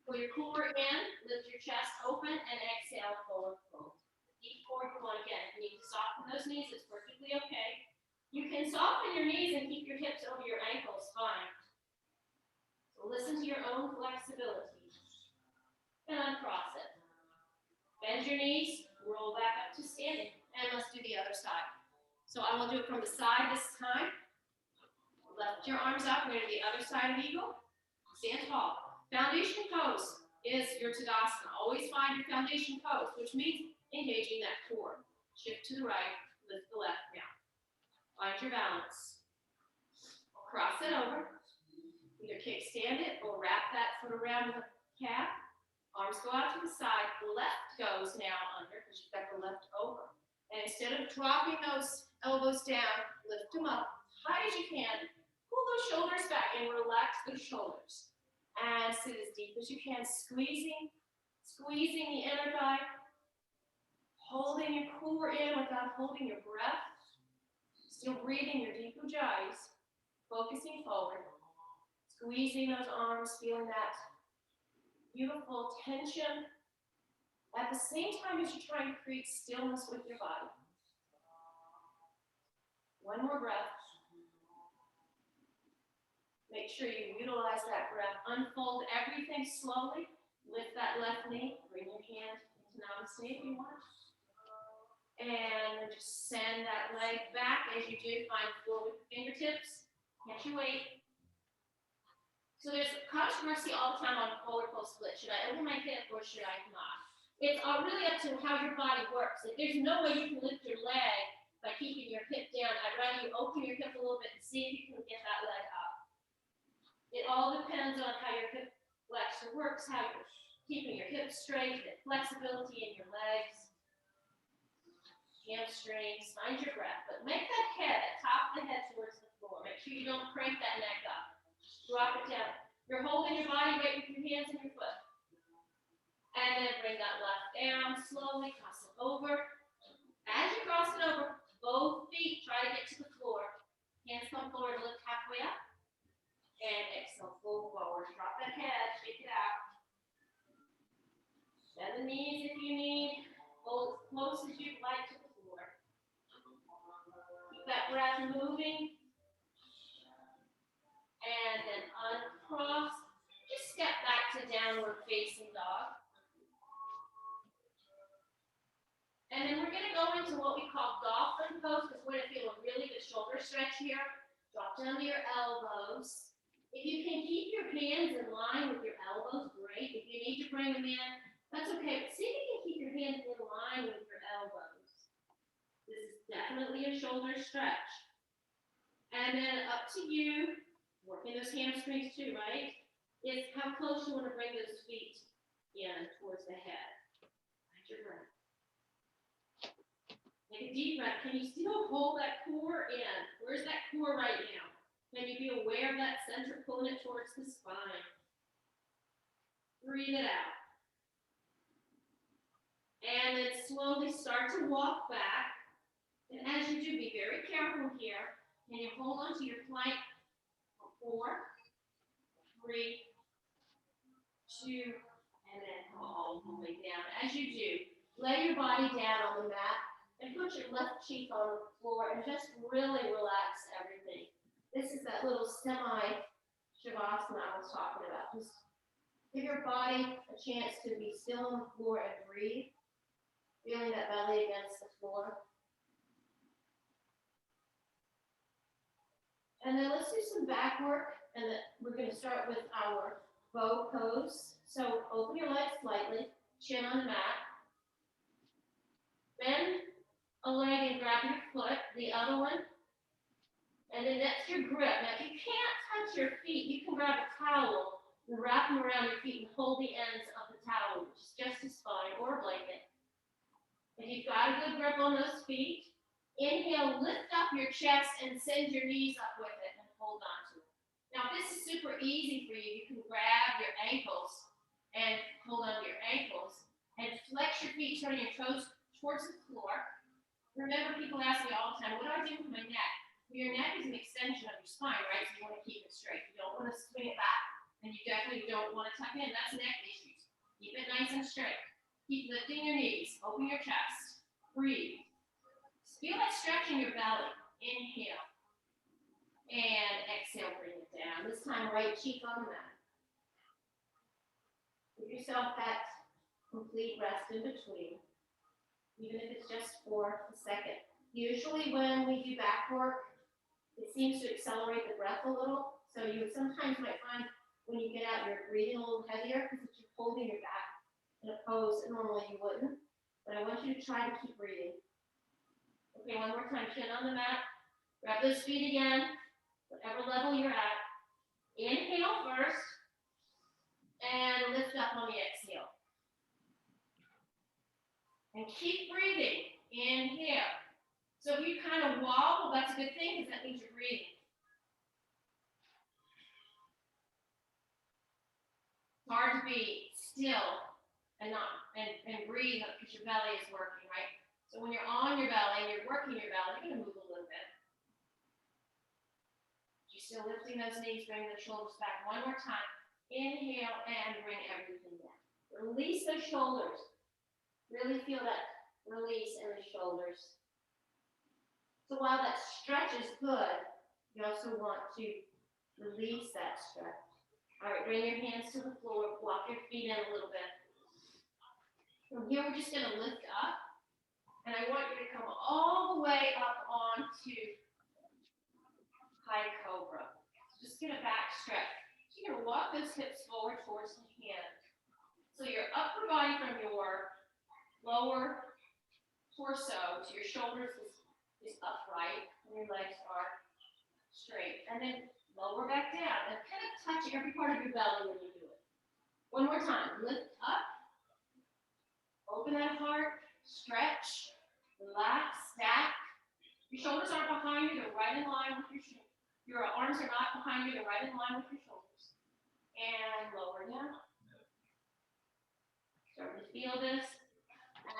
Pull your core in, lift your chest open, and exhale, forward fold. Deep forward fold again. If you need to soften those knees, it's perfectly okay. You can soften your knees and keep your hips over your ankles, fine. So listen to your own flexibility. And uncross it. Bend your knees, roll back up to standing. And let's do the other side. So I will do it from the side this time. Lift your arms up. We're going to do the other side of eagle. Stand tall. Foundation pose is your Sadasana. Always find your foundation pose, which means engaging that core. Shift to the right. Lift the left now. Find your balance. Cross it over. Either kickstand it or wrap that foot around the calf. Arms go out to the side. The left goes now under because you've got the left over. And instead of dropping those elbows down, lift them up high as you can. Pull those shoulders back and relax those shoulders. And sit as deep as you can, squeezing the inner thigh, holding your core in without holding your breath. Still breathing your deep ujjayas, focusing forward, squeezing those arms, feeling that beautiful tension at the same time as you're trying to create stillness with your body. One more breath. Make sure you utilize that breath. Unfold everything slowly. Lift that left knee. Bring your hand into namaste if you want. And just send that leg back as you do. Find the floor with your fingertips. Catch your weight. So there's controversy all the time on forward fold split. Should I open my hip or should I not? It's really up to how your body works. If there's no way you can lift your leg by keeping your hip down, I'd rather you open your hip a little bit and see if you can get that leg up. It all depends on how your hip flexor works, how you're keeping your hips straight, the flexibility in your legs. Hamstrings, find your breath, but make that head, the top of the head towards the floor. Make sure you don't crank that neck up. Drop it down. You're holding your body weight with your hands and your foot. And then bring that left down, slowly cross it over. As you cross it over, both feet try to get to the floor. Hands come forward, lift halfway up. And exhale, fold forward. Drop that head, shake it out. Bend the knees if you need. Hold as close as you'd like to the floor. Keep that breath moving. And then uncross. Just step back to downward facing dog. And then we're going to go into what we call dolphin pose because we're going to feel a really good shoulder stretch here. Drop down to your elbows. If you can keep your hands in line with your elbows, great. If you need to bring them in, that's okay. But see if you can keep your hands in line with your elbows. This is definitely a shoulder stretch. And then up to you, working those hamstrings too, right? Is how close you want to bring those feet in towards the head. Find your breath. Take a deep breath. Can you still hold that core in? Where's that core right now? Can you be aware of that center, pulling it towards the spine? Breathe it out. And then slowly start to walk back. And as you do, be very careful here. Can you hold on to your plank for 4, 3, 2, and then come all the way down. As you do, lay your body down on the mat. And put your left cheek on the floor and just really relax everything. This is that little semi-Shavasana I was talking about. Just give your body a chance to be still on the floor and breathe. Feeling that belly against the floor. And then let's do some back work. And then we're going to start with our bow pose. So open your legs slightly, chin on the mat. Bend a leg and grab your foot, the other one, and then that's your grip. Now, if you can't touch your feet, you can grab a towel and wrap them around your feet and hold the ends of the towel, which is just as fine, or a blanket. If you've got a good grip on those feet, inhale, lift up your chest and send your knees up with it and hold on to it. Now, if this is super easy for you, you can grab your ankles and hold on to your ankles and flex your feet, turning your toes towards the floor. Remember, people ask me all the time, what do I do with my neck? Well, your neck is an extension of your spine, right? So you want to keep it straight. You don't want to swing it back, and you definitely don't want to tuck in. That's neck issues. Keep it nice and straight. Keep lifting your knees. Open your chest. Breathe. Feel that stretch in your belly. Inhale. And exhale, bring it down. This time, right cheek on the mat. Give yourself that complete rest in between. Even if it's just for a second. Usually when we do back work, it seems to accelerate the breath a little. So you sometimes might find when you get out, you're breathing a little heavier because you're holding your back in a pose that normally you wouldn't. But I want you to try to keep breathing. Okay, one more time, chin on the mat. Grab those feet again, whatever level you're at. Inhale first, and lift up on the exhale. And keep breathing. Inhale. So if you kind of wobble, that's a good thing because that means you're breathing. It's hard to be still and breathe because your belly is working, right? So when you're on your belly and you're working your belly, you're going to move a little bit. You're still lifting those knees, bring the shoulders back. One more time. Inhale and bring everything down. Release those shoulders. Really feel that release in the shoulders. So while that stretch is good, you also want to release that stretch. All right, bring your hands to the floor. Walk your feet in a little bit. From here, we're just going to lift up. And I want you to come all the way up onto high cobra. So just get a back stretch. So you're going to walk those hips forward towards the hands. So your upper body from your lower torso to your shoulders is upright, and your legs are straight. And then lower back down, and kind of touch every part of your belly when you do it. One more time. Lift up. Open that heart. Stretch. Relax. Stack. Your shoulders aren't behind you. They're right in line with your shoulders. Your arms are not behind you. They're right in line with your shoulders. And lower down. Start to feel this.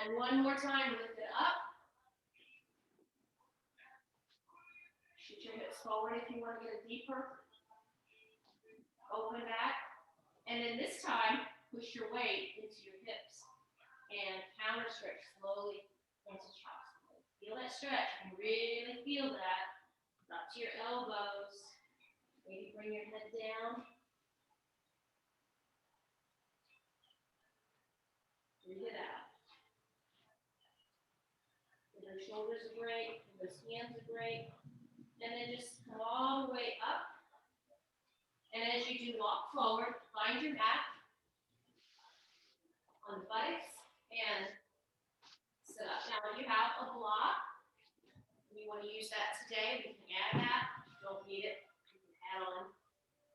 And one more time, lift it up. Shoot your hips forward if you want to get deeper. Open back. And then this time, push your weight into your hips. And counter stretch slowly into Shavasana. Feel that stretch. And really feel that. Up to your elbows. Maybe bring your head down. Breathe it out. Those shoulders are great. Those hands are great. And then just come all the way up. And as you do, walk forward. Find your mat on the buttocks and sit up. Now, if you have a block, you want to use that today, we can add that. If you don't need it, you can add on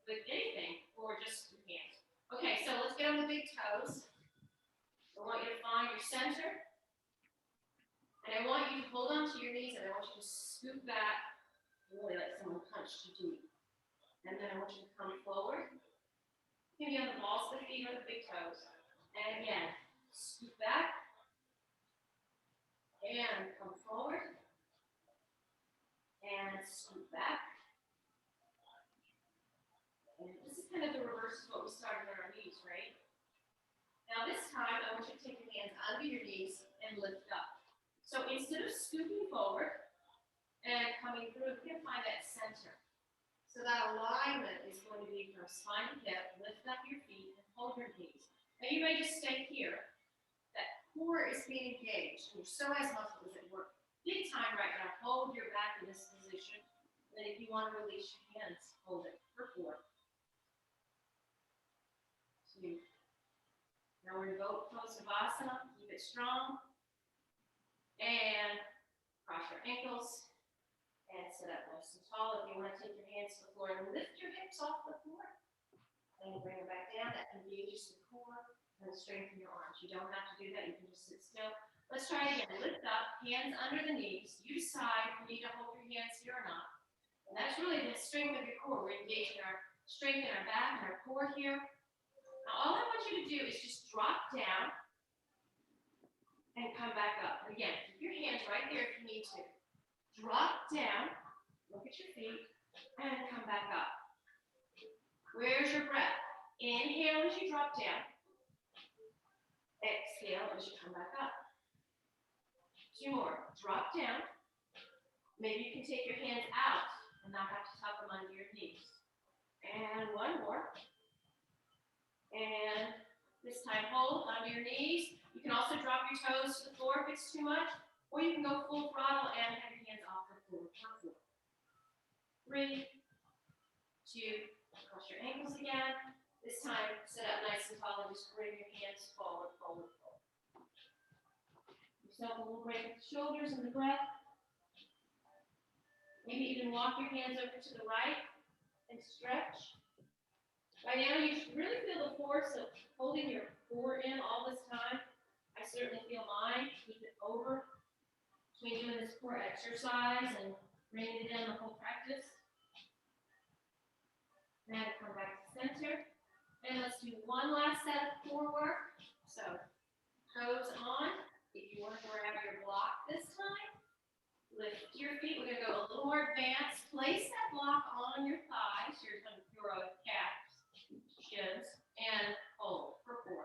with anything or just your hands. Okay, so let's get on the big toes. I want you to find your center. And I want you to hold on to your knees, and I want you to scoop back, really like someone punched you deep. And then I want you to come forward. Maybe on the balls of the feet or the big toes. And again, scoop back. And come forward. And scoop back. And this is kind of the reverse of what we started on our knees, right? Now this time, I want you to take your hands under your knees and lift up. So instead of scooping forward and coming through, we're going to find that center. So that alignment is going to be from spine to hip, lift up your feet, and hold your knees. Now you may just stay here. That core is being engaged, and your psoas muscle is at work big time right now. Hold your back in this position. Then if you want to release your hands, hold it for 4. 2. Now we're in boat pose Shavasana. Keep it strong. And cross your ankles. And sit up nice and tall. If you want to take your hands to the floor and lift your hips off the floor. And bring them back down. That engages the core and strengthen your arms. You don't have to do that. You can just sit still. Let's try again. Lift up, hands under the knees. You decide if you need to hold your hands here or not. And that's really the strength of your core. We're engaging our strength in our back and our core here. Now, all I want you to do is just drop down and come back up. And again, keep your hands right there if you need to. Drop down, look at your feet, and come back up. Where's your breath? Inhale as you drop down. Exhale as you come back up. 2 more. Drop down. Maybe you can take your hands out and not have to tuck them under your knees. And 1 more. And this time hold under your knees. You can also drop your toes to the floor if it's too much. Or you can go full throttle and have your hands off the floor. 3, 2, cross your ankles again. This time, sit up nice and tall and just bring your hands forward, forward, forward. Yourself a little break with the shoulders and the breath. Maybe even walk your hands over to the right and stretch. Right now, you should really feel the force of holding your core in all this time. I certainly feel mine. Keep it over. between doing this core exercise and bringing it in the whole practice. Now come back to center. And let's do one last set of core work. So toes on. If you want to grab your block this time, lift your feet. We're going to go a little more advanced. Place that block on your thighs, your calves, shins, and hold for 4.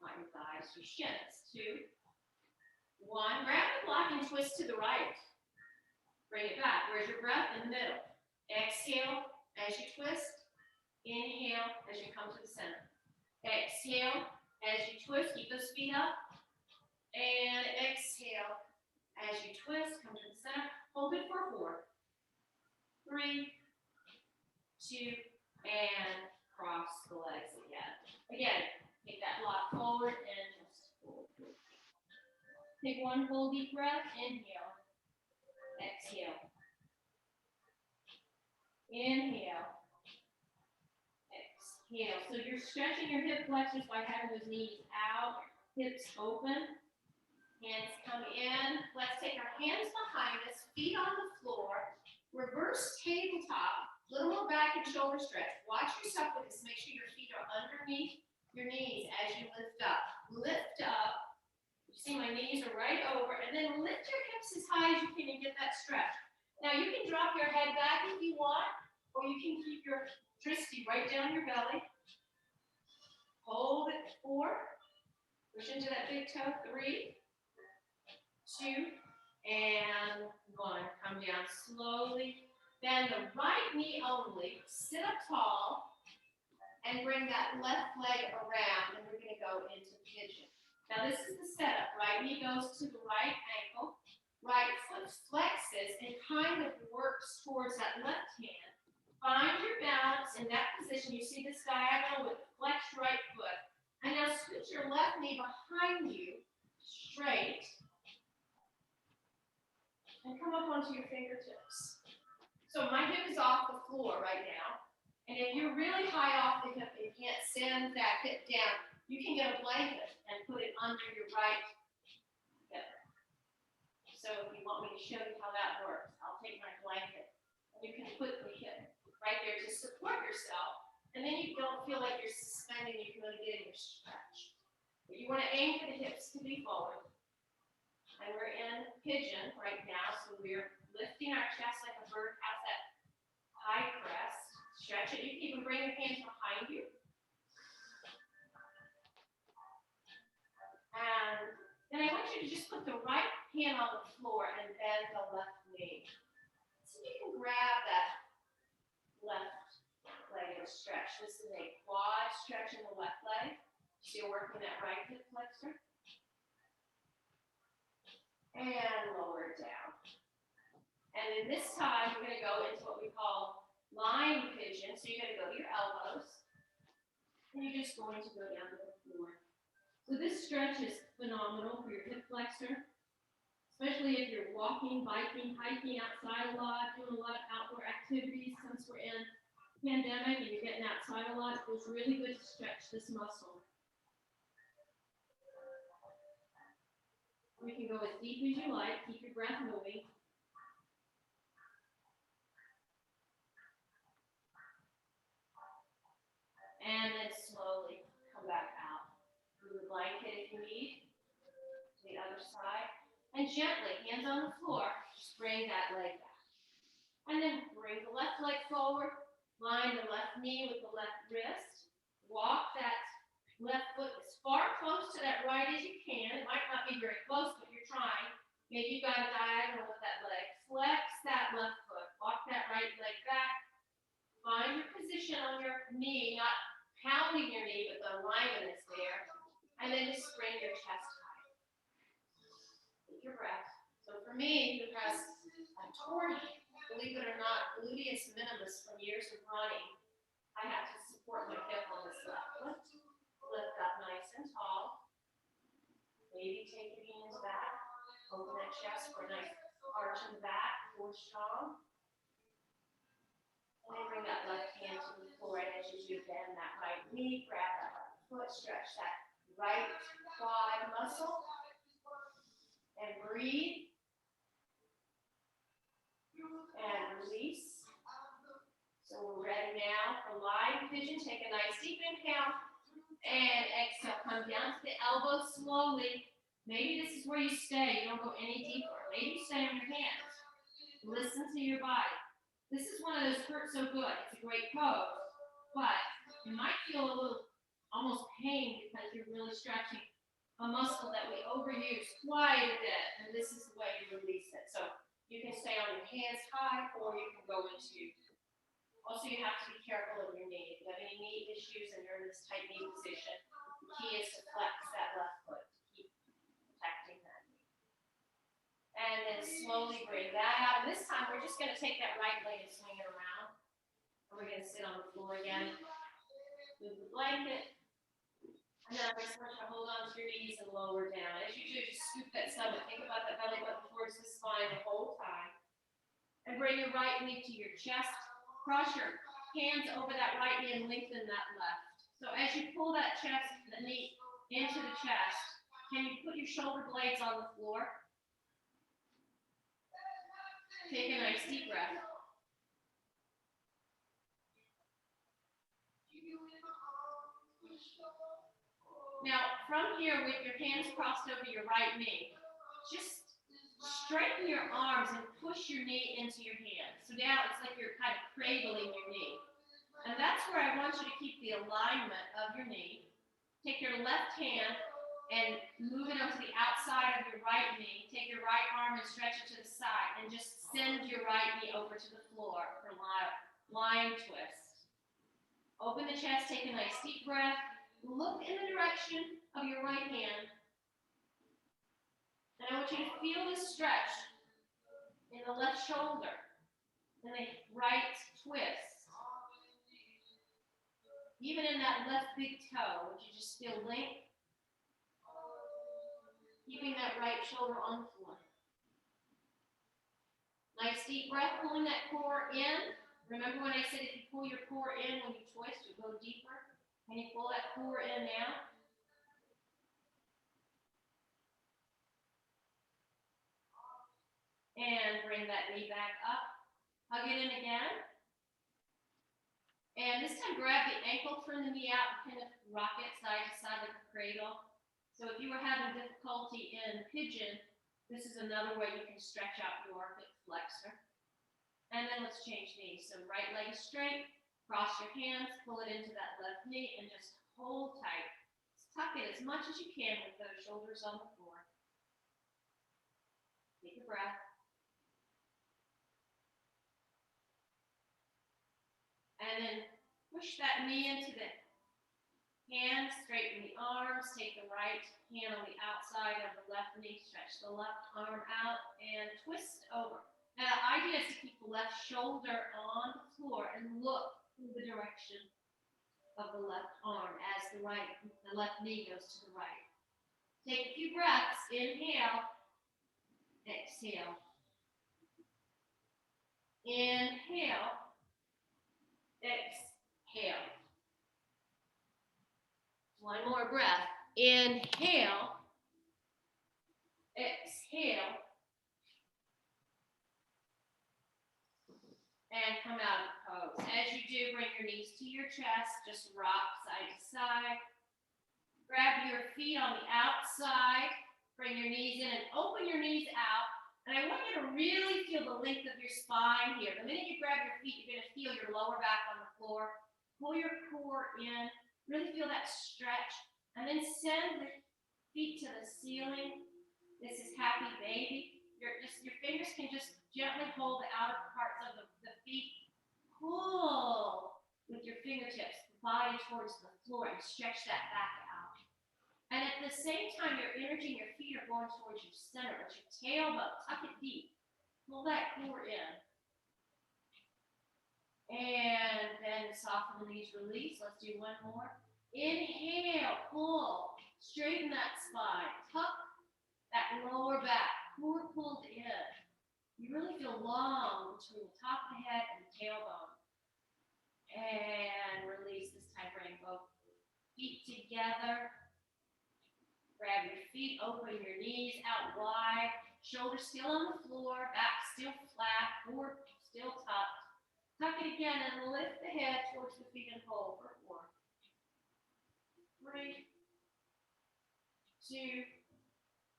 On your thighs, your shins. 2, 1. Grab the block and twist to the right. Bring it back. Where's your breath? In the middle. Exhale as you twist. Inhale as you come to the center. Exhale as you twist. Keep those feet up. And exhale as you twist. Come to the center. Hold it for 4, 3, 2, and cross the legs again. Again, take that block forward and just hold. Take one full deep breath. Inhale. Exhale. Inhale. Exhale. So you're stretching your hip flexors by having those knees out, hips open, hands come in. Let's take our hands behind us, feet on the floor, reverse tabletop, a little more back and shoulder stretch. Watch yourself with this. Make sure your feet are underneath your knees as you lift up. Lift up. You see my knees are right over, and then lift your hips as high as you can and get that stretch. Now you can drop your head back if you want, or you can keep your Tristy right down your belly. Hold it 4. Push into that big toe. 3, 2, and 1. Come down slowly. Bend the right knee only. Sit up tall. And bring that left leg around. And we're going to go into pigeon. Now this is the setup. Right knee goes to the right ankle. Right foot flexes and kind of works towards that left hand. Find your balance in that position. You see this diagonal with the flexed right foot. And now switch your left knee behind you, straight. And come up onto your fingertips. So my hip is off the floor right now. And if you're really high off the hip and you can't send that hip down, you can get a blanket and put it under your right hip. So if you want me to show you how that works, I'll take my blanket. And you can put the hip right there to support yourself. And then you don't feel like you're suspending, you can really get in your stretch. But you want to aim for the hips to be forward. And we're in pigeon right now, so we're lifting our chest like a bird has that high crest. Stretch it. You can even bring your hands behind you. And then I want you to just put the right hand on the floor and bend the left knee. So you can grab that left leg and stretch. This is a quad stretch in the left leg. So you're working that right hip flexor. And lower it down. And then this time, we're going to go into what we call lying pigeon. So you're going to go to your elbows. And you're just going to go down to the floor. So this stretch is phenomenal for your hip flexor. Especially if you're walking, biking, hiking outside a lot, doing a lot of outdoor activities. Since we're in pandemic and you're getting outside a lot, it feels really good to stretch this muscle. You can go as deep as you like. Keep your breath moving. And then slowly come back out. Move the blanket if you need. To the other side. And gently, hands on the floor, just bring that leg back. And then bring the left leg forward. Line the left knee with the left wrist. Walk that left foot as far close to that right as you can. It might not be very close, but you're trying. Maybe you've got a diagonal with that leg. Flex that left foot. Walk that right leg back. Find your position on your knee, not pounding your knee, but the alignment is there. And then just bring your chest high. Take your breath. So for me, who has a torn, believe it or not, gluteus minimus from years of running, I have to support my hip on this left foot. Lift up nice and tall. Maybe take your hands back. Open that chest for a nice arch in the back. Core strong. And then bring that left hand to the floor. And as you do, bend that right knee. Grab that right foot. Stretch that right quad muscle. And breathe. And release. So we're ready now for lying pigeon. Take a nice deep inhale. And exhale. Come down to the elbows slowly. Maybe this is where you stay. You don't go any deeper. Maybe you stay on your hands. Listen to your body. This is one of those hurt so good. It's a great pose. But you might feel a little almost pain because you're really stretching a muscle that we overuse quite a bit, and this is the way to release it. So you can stay on your hands high, or you can go into. Also, you have to be careful of your knee. If you have any knee issues and you're in this tight knee position, the key is to flex that left foot to keep protecting that knee. And then slowly bring that out. And this time, we're just going to take that right leg and swing it around. And we're going to sit on the floor again. Move the blanket. And then I just want you to hold on to your knees and lower down. As you do, just scoop that stomach. Think about that belly button towards the spine the whole time. And bring your right knee to your chest. Cross your hands over that right knee and lengthen that left. So as you pull that chest, the knee into the chest, can you put your shoulder blades on the floor? Take a nice deep breath. Now, from here, with your hands crossed over your right knee, just straighten your arms and push your knee into your hands. So now it's like you're kind of cradling your knee. And that's where I want you to keep the alignment of your knee. Take your left hand and move it onto the outside of your right knee. Take your right arm and stretch it to the side. And just send your right knee over to the floor for lying twist. Open the chest, take a nice deep breath. Look in the direction of your right hand. And I want you to feel this stretch in the left shoulder and the right twist. Even in that left big toe, would you just feel length? Keeping that right shoulder on the floor. Nice deep breath, pulling that core in. Remember when I said if you pull your core in when you twist, you go deeper? Can you pull that core in now? And bring that knee back up. Hug it in again. And this time grab the ankle, turn the knee out, and kind of rock it side to side like a cradle. So if you were having difficulty in pigeon, this is another way you can stretch out your hip flexor. And then let's change knees. So right leg straight, cross your hands, pull it into that left knee, and just hold tight. Tuck it as much as you can with those shoulders on the floor. Take a breath. And then push that knee into the hands, straighten the arms, take the right hand on the outside of the left knee, stretch the left arm out, and twist over. Now the idea is to keep the left shoulder on the floor and look in the direction of the left arm as the left knee goes to the right. Take a few breaths. Inhale. Exhale. Inhale. Exhale. One more breath. Inhale. Exhale. And come out of pose. As you do, bring your knees to your chest. Just rock side to side. Grab your feet on the outside. Bring your knees in and open your knees out. And I want you to really feel the length of your spine here. The minute you grab your feet, you're going to feel your lower back on the floor. Pull your core in. Really feel that stretch. And then send the feet to the ceiling. This is happy baby. Your fingers can just gently hold the outer parts of the feet. Pull with your fingertips, the body towards the floor, and stretch that back out. And at the same time, your energy and your feet are going towards your center. It's your tailbone. Tuck it deep. Pull that core in. And then soften the knees, release. Let's do one more. Inhale, pull. Straighten that spine. Tuck that lower back. Core pulled in. You really feel long between the top of the head and the tailbone. And release. This time bring both feet together. Grab your feet, open your knees out wide, shoulders still on the floor, back still flat, core still tucked. Tuck it again and lift the head towards the feet and hold for 4, 3, 2,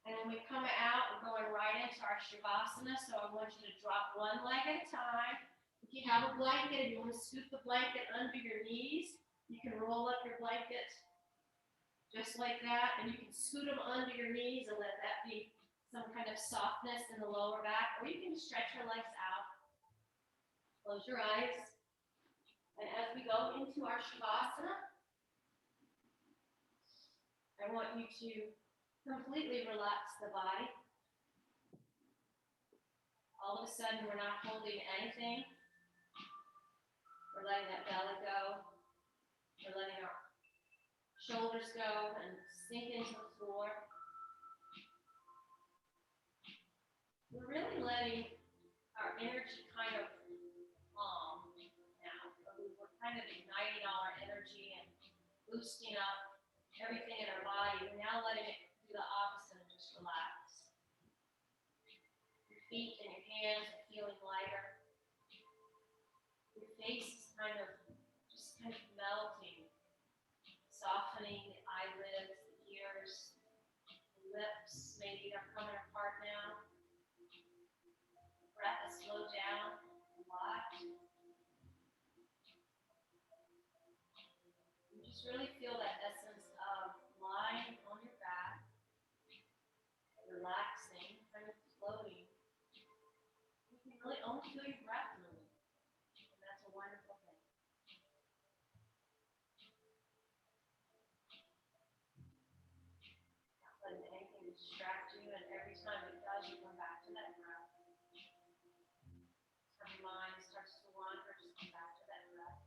and when we come out, we're going right into our Shavasana, so I want you to drop one leg at a time. If you have a blanket, if you want to scoop the blanket under your knees, you can roll up your blanket just like that, and you can scoot them under your knees and let that be some kind of softness in the lower back, or you can stretch your legs out. Close your eyes. And as we go into our Shavasana, I want you to completely relax the body. All of a sudden, we're not holding anything. We're letting that belly go. We're letting our shoulders go and sink into the floor. We're really letting our energy kind of calm now. We're kind of igniting all our energy and boosting up everything in our body. We're now letting it do the opposite and just relax. Your feet and your hands are feeling lighter. Your face is kind of melting, softening the eyelids, the ears, the lips. Maybe they're coming apart now. The breath has slowed down a lot. You just really feel that essence of lying on your back, relaxing, kind of floating. You can really only feel your breath moving, and that's a wonderful thing. Not letting anything distract you, and every time it does, you come back to that breath. As your mind starts to wander, just come back to that breath.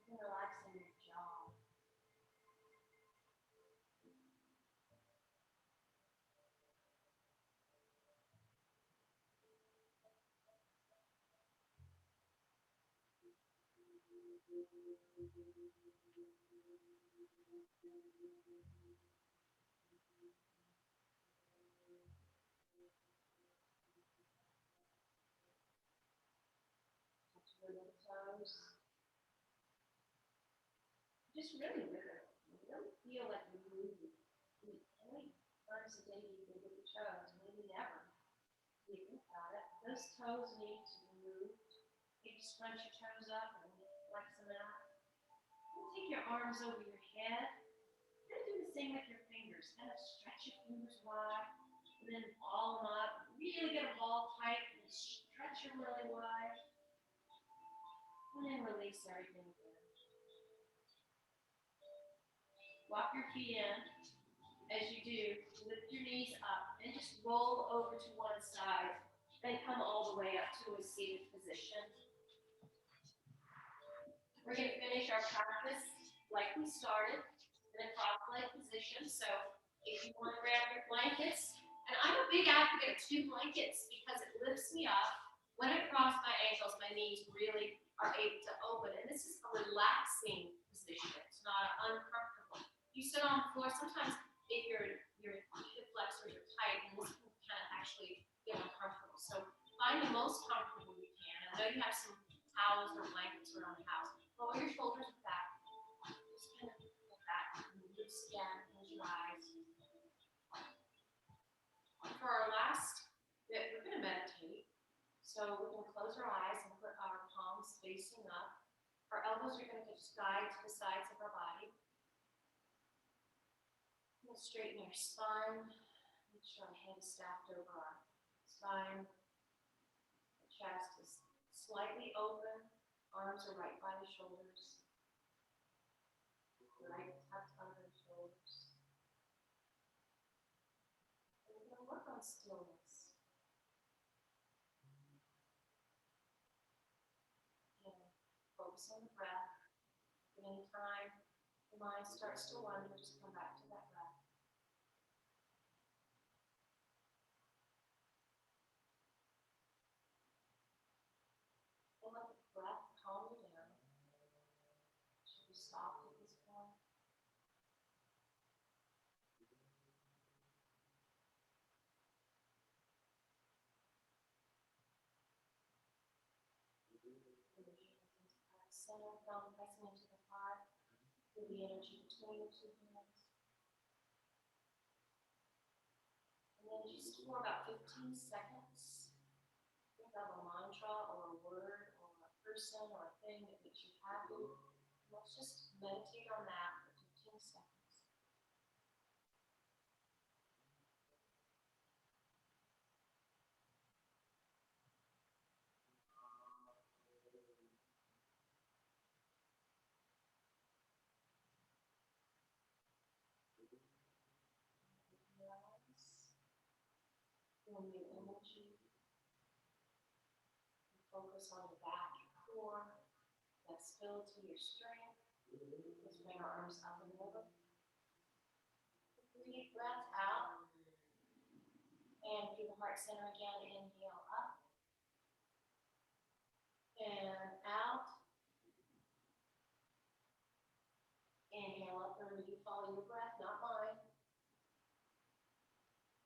Even relaxing your jaw. Touch your little toes. Just really wiggle. Really feel like you're moving. How many times a day do you wiggle your toes? Maybe never. You think about it. Those toes need to be moved. You scrunch your toes up and flex them out. And take your arms over your head. And do the same with your fingers. Kind of stretch your fingers wide. And then ball them up. Really get them ball tight. And stretch them really wide. And then release everything again. Walk your feet in. As you do, lift your knees up and just roll over to one side. Then come all the way up to a seated position. We're going to finish our practice like we started in a cross-leg position. So if you want to grab your blankets, and I'm a big advocate of 2 blankets because it lifts me up. When I cross my ankles, my knees really are able to open. And this is a relaxing position. It's not uncomfortable. You sit on the floor, sometimes if your hip flexors are tight, and this can kind of actually get uncomfortable. So find the most comfortable you can. I know you have some towels or blankets around the house. Lower your shoulders back. Just kind of pull back and loose again, close your eyes. For our last bit, we're going to meditate. So we're going to close our eyes and put our palms facing up. Our elbows are going to just guide to the sides of our body. Straighten your spine. Make sure our head is stacked over our spine. The chest is slightly open. Arms are right by the shoulders. Right tucked under the shoulders. And we're going to work on stillness. Again, focus on the breath. At any time the mind starts to wander, just come back to that breath. And let the breath calm you down. soft at this point. Center, thumb pressing into the heart. Feel the energy between your two hands. And then just for about 15 seconds, think of a mantra or a word or a person or a thing that makes you happy. Let's just meditate on that for 15 seconds. Feel new energy. Focus on the back core. Let's fill to your strength. Let's bring our arms up and over. Breathe breath out. And through the heart center again, inhale up. And out. Inhale up. Remember, you follow your breath, not mine.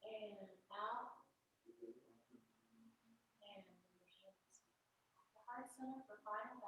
And out. And move your hands. The heart center for final